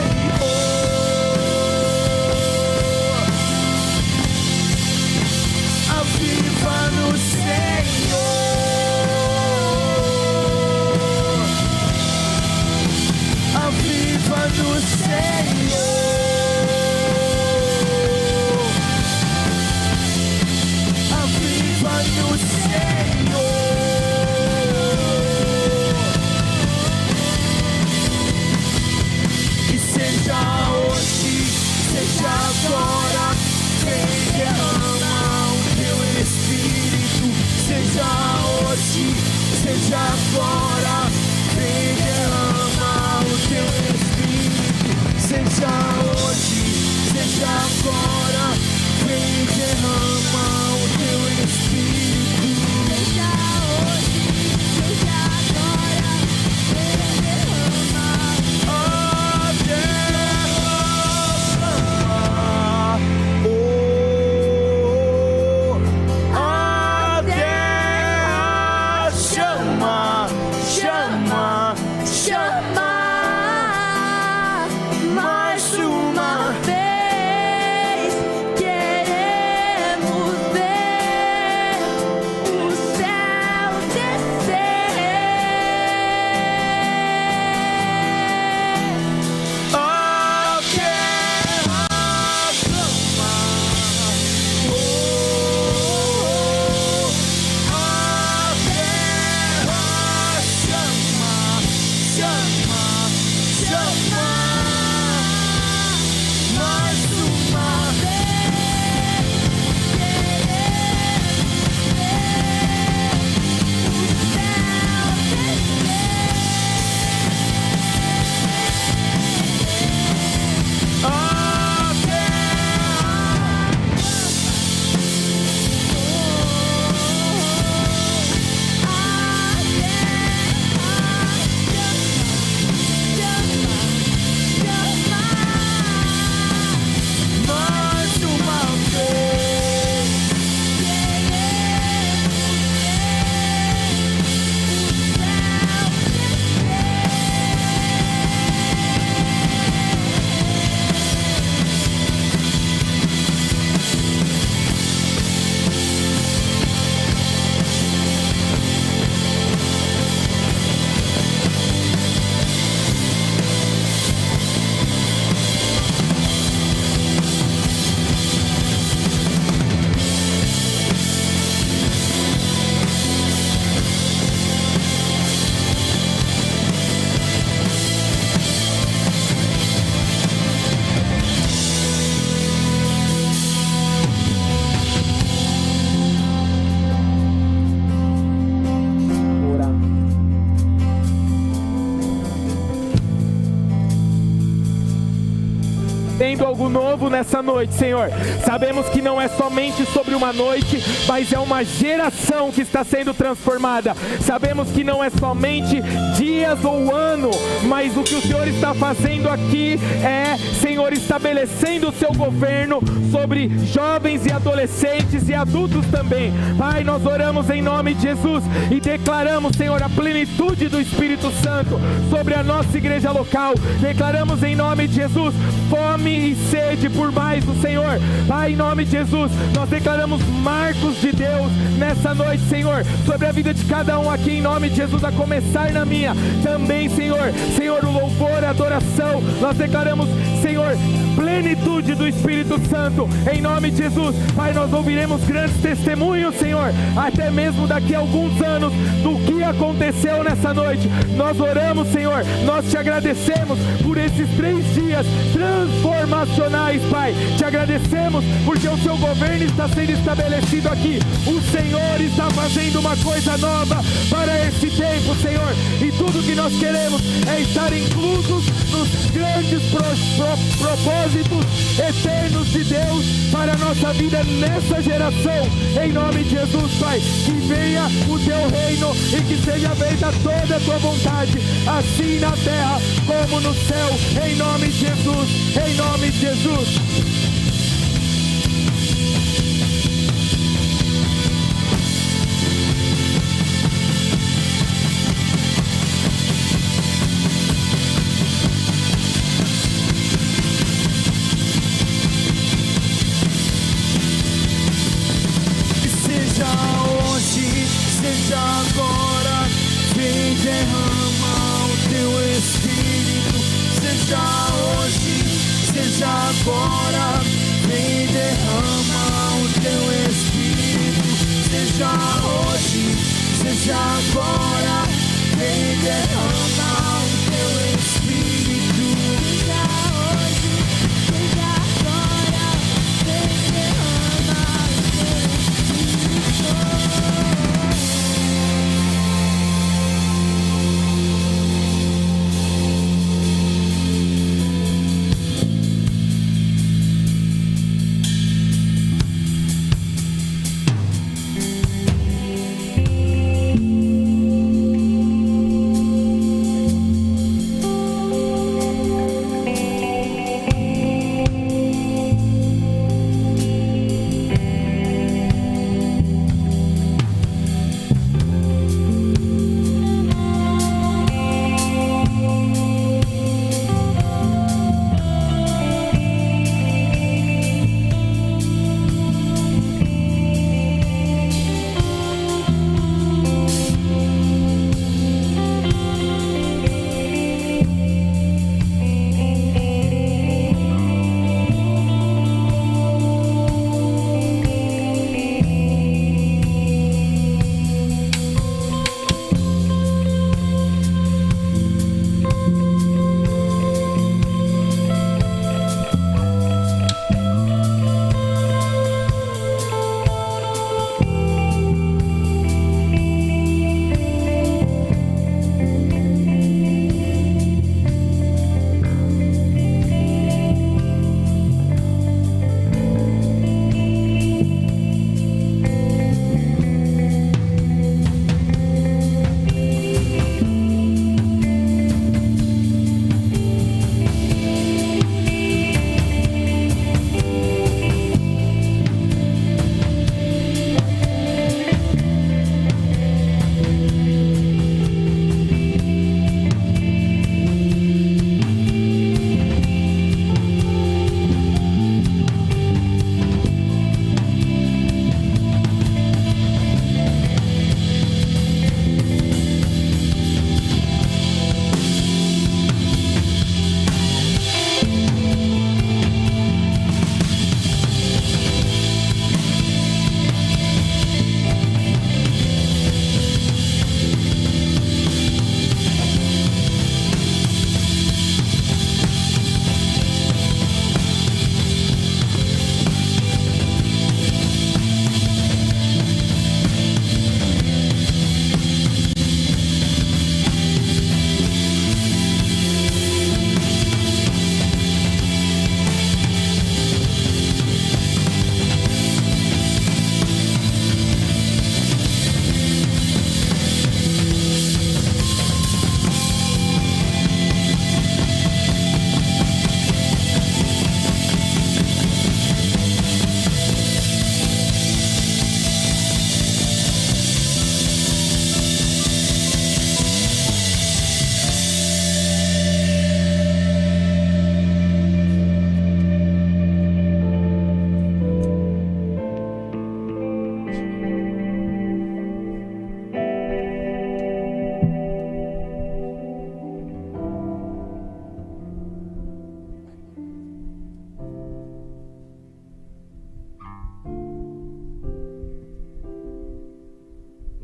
fazendo algo novo nessa noite, Senhor. Sabemos que não é somente sobre uma noite, mas é uma geração que está sendo transformada. Sabemos que não é somente dias ou ano, mas o que o Senhor está fazendo aqui é, Senhor, estabelecendo o seu governo sobre jovens e adolescentes e adultos também. Pai, nós oramos em nome de Jesus e declaramos, Senhor, a plenitude do Espírito Santo sobre a nossa igreja local. Declaramos em nome de Jesus fome e sede por mais do Senhor. Pai, em nome de Jesus, nós declaramos marcos de Deus nessa noite, Senhor, sobre a vida de cada um aqui, em nome de Jesus, a começar na minha também, Senhor. Senhor, o louvor, a adoração, nós declaramos, Senhor, plenitude do Espírito Santo, em nome de Jesus. Pai, nós ouviremos grandes testemunhos, Senhor, até mesmo daqui a alguns anos, do que aconteceu nessa noite. Nós oramos, Senhor, nós te agradecemos por esses 3 dias transformacionais, Pai. Te agradecemos porque o seu governo está sendo estabelecido aqui. O Senhor está fazendo uma coisa nova para esse tempo, Senhor, e tudo que nós queremos é estar inclusos nos grandes propósitos eternos de Deus para a nossa vida nessa geração. Em nome de Jesus, Pai, que venha o teu reino e que seja feita toda a tua vontade, assim na terra como no céu, em nome de Jesus, em nome de Jesus. Seja agora, vem derrama o teu Espírito. Seja hoje, seja agora, vem derrama o teu Espírito. Seja hoje, seja agora, vem derrama o teu Espírito. Seja hoje, seja agora, vem derrama o teu Espírito.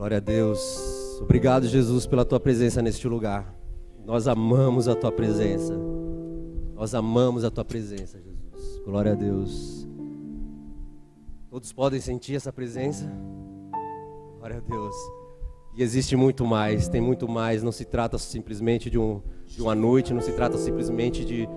Glória a Deus. Obrigado, Jesus, pela tua presença neste lugar. Nós amamos a tua presença. Nós amamos a tua presença, Jesus. Glória a Deus. Todos podem sentir essa presença? Glória a Deus. E existe muito mais, tem muito mais. Não se trata simplesmente de uma noite, não se trata simplesmente de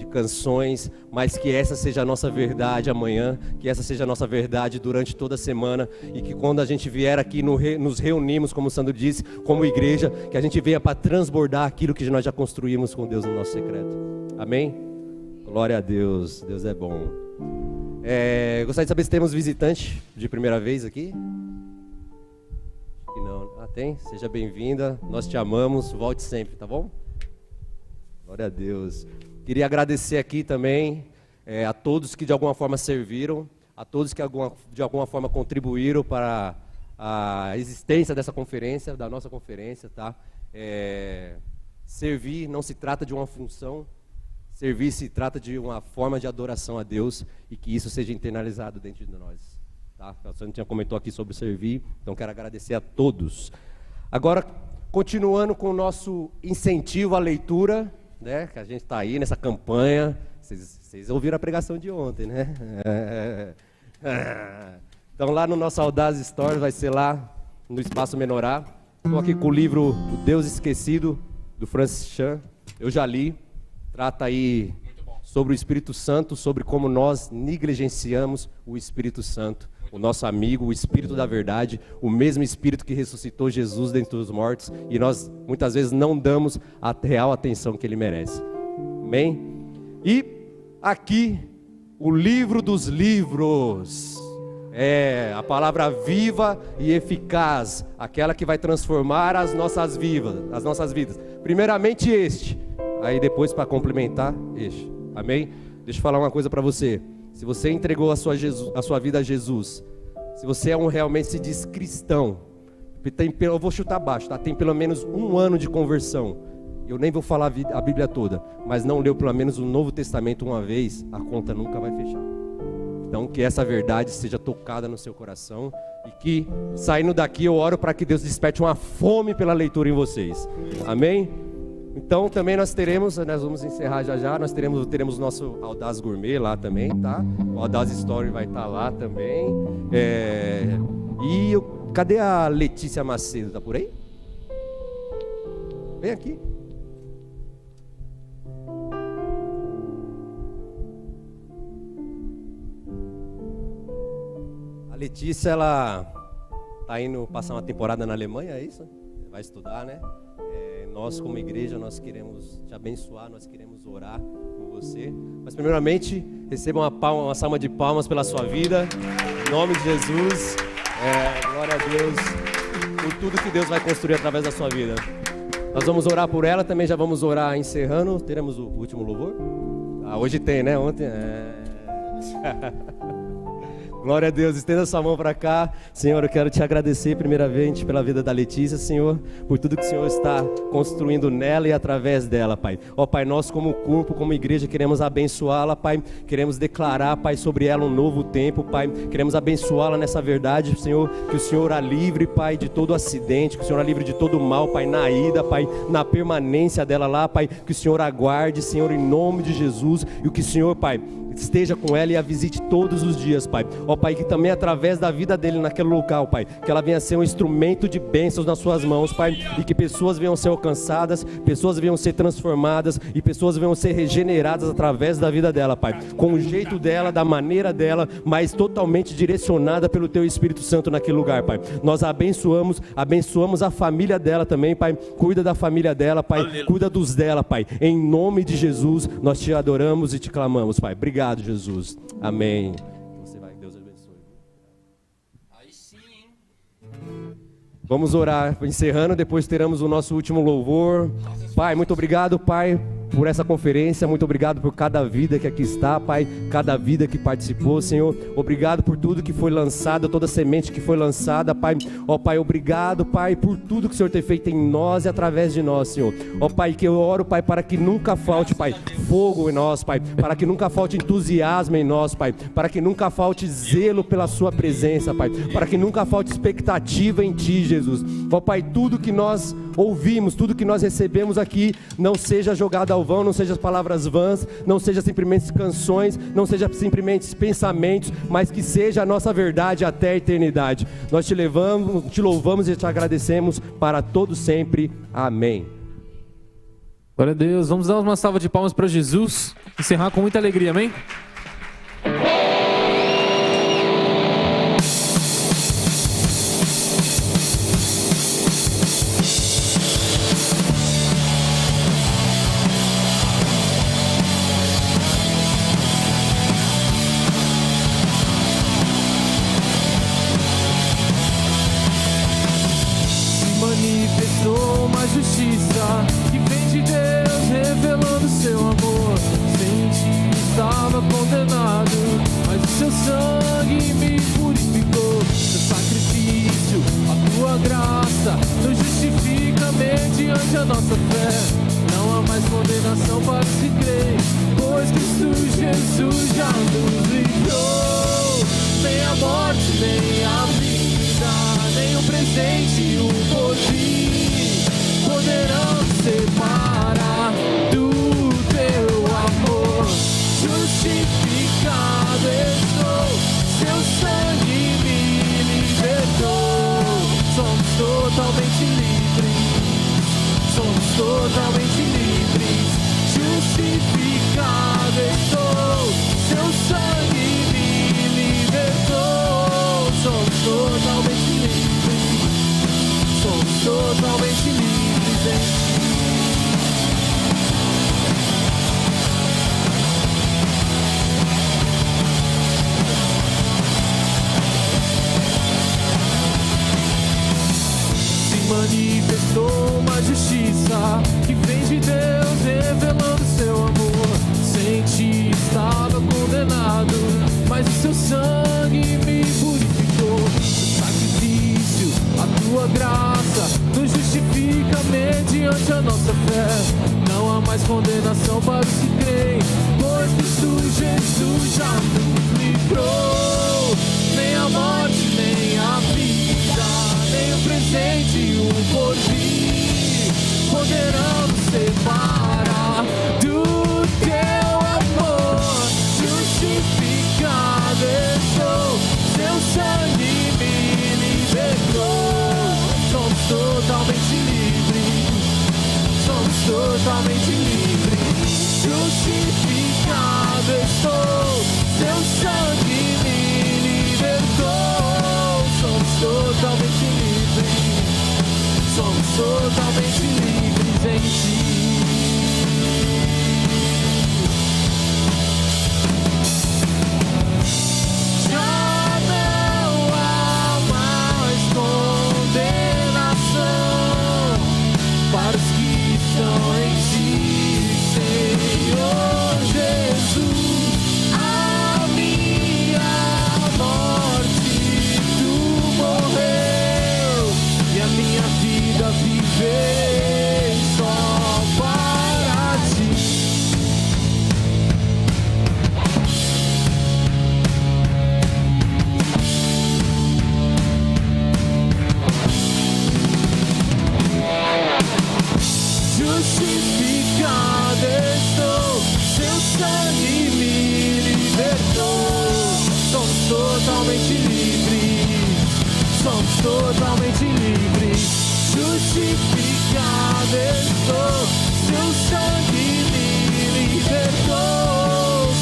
canções, mas que essa seja a nossa verdade amanhã, que essa seja a nossa verdade durante toda a semana, e que quando a gente vier aqui nos reunimos, como o Sandro disse, como igreja, que a gente venha para transbordar aquilo que nós já construímos com Deus no nosso secreto. Amém? Glória a Deus, Deus é bom. Gostaria de saber se temos visitante de primeira vez aqui. Não. Tem? Seja bem-vinda, nós te amamos, volte sempre, tá bom? Glória a Deus. Queria agradecer aqui também a todos que de alguma forma serviram, a todos que de alguma forma contribuíram para a existência dessa conferência, da nossa conferência, tá? Servir não se trata de uma função, servir se trata de uma forma de adoração a Deus, e que isso seja internalizado dentro de nós. Tá? O senhor tinha comentou aqui sobre servir, então quero agradecer a todos. Agora, continuando com o nosso incentivo à leitura, né, que a gente está aí nessa campanha. Vocês ouviram a pregação de ontem, né? Então lá no nosso Audaz Stories, vai ser lá no Espaço Menorá. Estou aqui com o livro O Deus Esquecido, do Francis Chan. Eu já li, trata aí sobre o Espírito Santo, sobre como nós negligenciamos o Espírito Santo, o nosso amigo, o Espírito da verdade, o mesmo Espírito que ressuscitou Jesus dentre os mortos, e nós muitas vezes não damos a real atenção que ele merece. Amém? E aqui, o livro dos livros, a palavra viva e eficaz, aquela que vai transformar as nossas vidas. Primeiramente este, aí depois para complementar este. Amém? Deixa eu falar uma coisa para você. Se você entregou a sua vida a Jesus, se você realmente se diz cristão, eu vou chutar baixo, tá? Tem pelo menos 1 ano de conversão. Eu nem vou falar a Bíblia toda, mas não leu pelo menos o Novo Testamento uma vez, a conta nunca vai fechar. Então que essa verdade seja tocada no seu coração, e que saindo daqui eu oro para que Deus desperte uma fome pela leitura em vocês. Amém? Então também nós vamos encerrar já, nós teremos nosso Audaz Gourmet lá também, tá? O Audaz Story vai estar lá também. Cadê a Letícia Macedo? Tá por aí? Vem aqui. A Letícia, ela tá indo passar uma temporada na Alemanha, é isso? Vai estudar, né? Nós como igreja, nós queremos te abençoar, nós queremos orar por você. Mas primeiramente, receba uma salva de palmas pela sua vida, em nome de Jesus. Glória a Deus por tudo que Deus vai construir através da sua vida. Nós vamos orar por ela, também já vamos orar encerrando. Teremos o último louvor? Hoje tem, né? Ontem Glória a Deus, estenda sua mão para cá. Senhor, eu quero te agradecer primeiramente pela vida da Letícia, Senhor, por tudo que o Senhor está construindo nela e através dela, Pai. Ó Pai, nós como corpo, como igreja, queremos abençoá-la, Pai. Queremos declarar, Pai, sobre ela um novo tempo, Pai. Queremos abençoá-la nessa verdade, Senhor, que o Senhor a livre, Pai, de todo acidente, que o Senhor a livre de todo mal, Pai, na ida, Pai, na permanência dela lá, Pai, que o Senhor aguarde, Senhor, em nome de Jesus, e o que o Senhor, Pai, esteja com ela e a visite todos os dias, Pai. Ó Pai, que também através da vida dele naquele local, Pai, que ela venha ser um instrumento de bênçãos nas suas mãos, Pai, e que pessoas venham ser alcançadas, pessoas venham ser transformadas e pessoas venham ser regeneradas através da vida dela, Pai, com o jeito dela, da maneira dela, mas totalmente direcionada pelo Teu Espírito Santo naquele lugar, Pai. Nós abençoamos a família dela também, Pai. Cuida da família dela, Pai. Aleluia. Cuida dos dela, Pai. Em nome de Jesus, nós te adoramos e te clamamos, Pai. Obrigado, Jesus. Amém. Você vai, Deus abençoe. Aí sim, hein? Vamos orar, encerrando, depois teremos o nosso último louvor. Pai, muito obrigado, Pai, por essa conferência, muito obrigado por cada vida que aqui está, Pai, cada vida que participou, Senhor. Obrigado por tudo que foi lançado, toda semente que foi lançada, Pai. Ó Pai, obrigado, Pai, por tudo que o Senhor tem feito em nós e através de nós, Senhor. Ó Pai, que eu oro, Pai, para que nunca falte, Pai, fogo em nós, Pai, para que nunca falte entusiasmo em nós, Pai, para que nunca falte zelo pela Sua presença, Pai, para que nunca falte expectativa em Ti, Jesus. Ó Pai, tudo que nós ouvimos, tudo que nós recebemos aqui, não seja jogado ao vão, não seja palavras vãs, não seja simplesmente canções, não seja simplesmente pensamentos, mas que seja a nossa verdade até a eternidade. Nós te louvamos e te agradecemos para todo sempre. Amém. Glória a Deus. Vamos dar uma salva de palmas para Jesus. Encerrar com muita alegria, amém? Manifestou uma justiça que vem de Deus, revelando seu amor. Sem ti estava condenado, mas o seu sangue me purificou. Seu sacrifício, a tua graça, nos justifica mediante a nossa fé. Não há mais condenação para os que creem, pois Cristo Jesus já nos livrou. Nem a morte, nem a vida, nem o presente e o porvir poderão separar do teu amor. Justificado estou, seu sangue me libertou. Somos totalmente livres, somos totalmente livres. Justificado estou, seu sangue me libertou. Somos totalmente livres, somos totalmente livres em ti. Se manifestou uma justiça que vem de Deus, revelando seu amor. Sem ti estava condenado, mas o seu sangue me purificou. O sacrifício, a tua graça, nos justifica mediante a nossa fé. Não há mais condenação para os que creem, pois Cristo Jesus já nos livrou. Nem a morte, nem a vida, nem o presente e o porvir poderão nos separar do teu amor. Justificado estou, seu sangue me libertou. Somos totalmente livres, somos totalmente livres. Justificado estou, seu sangue me libertou. Somos totalmente livres, somos totalmente livres em ti. Para os que estão em ti, Senhor Jesus. A minha morte tu morreu, e a minha vida viver só para ti. Justificado estou, seu sangue me libertou. Somos totalmente livres, somos totalmente livres. Justificado estou, seu sangue me libertou.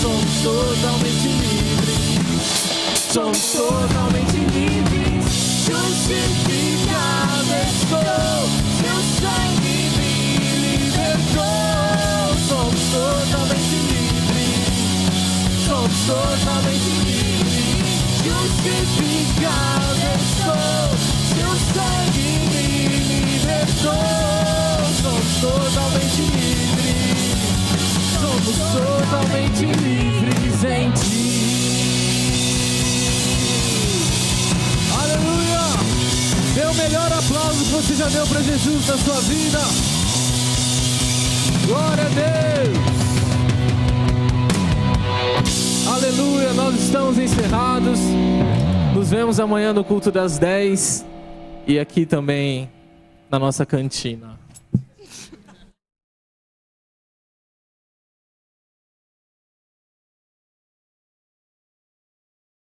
Somos totalmente livres, somos totalmente livres. Justificado estou, seu sangue me libertou. Somos totalmente livres, somos totalmente livres. Justificado estou, seu sangue me libertou. Somos totalmente livres, totalmente livres em ti. Aleluia! Dê o melhor aplauso que você já deu para Jesus na sua vida. Glória a Deus! Aleluia! Nós estamos encerrados. Nos vemos amanhã no culto das 10 e aqui também na nossa cantina.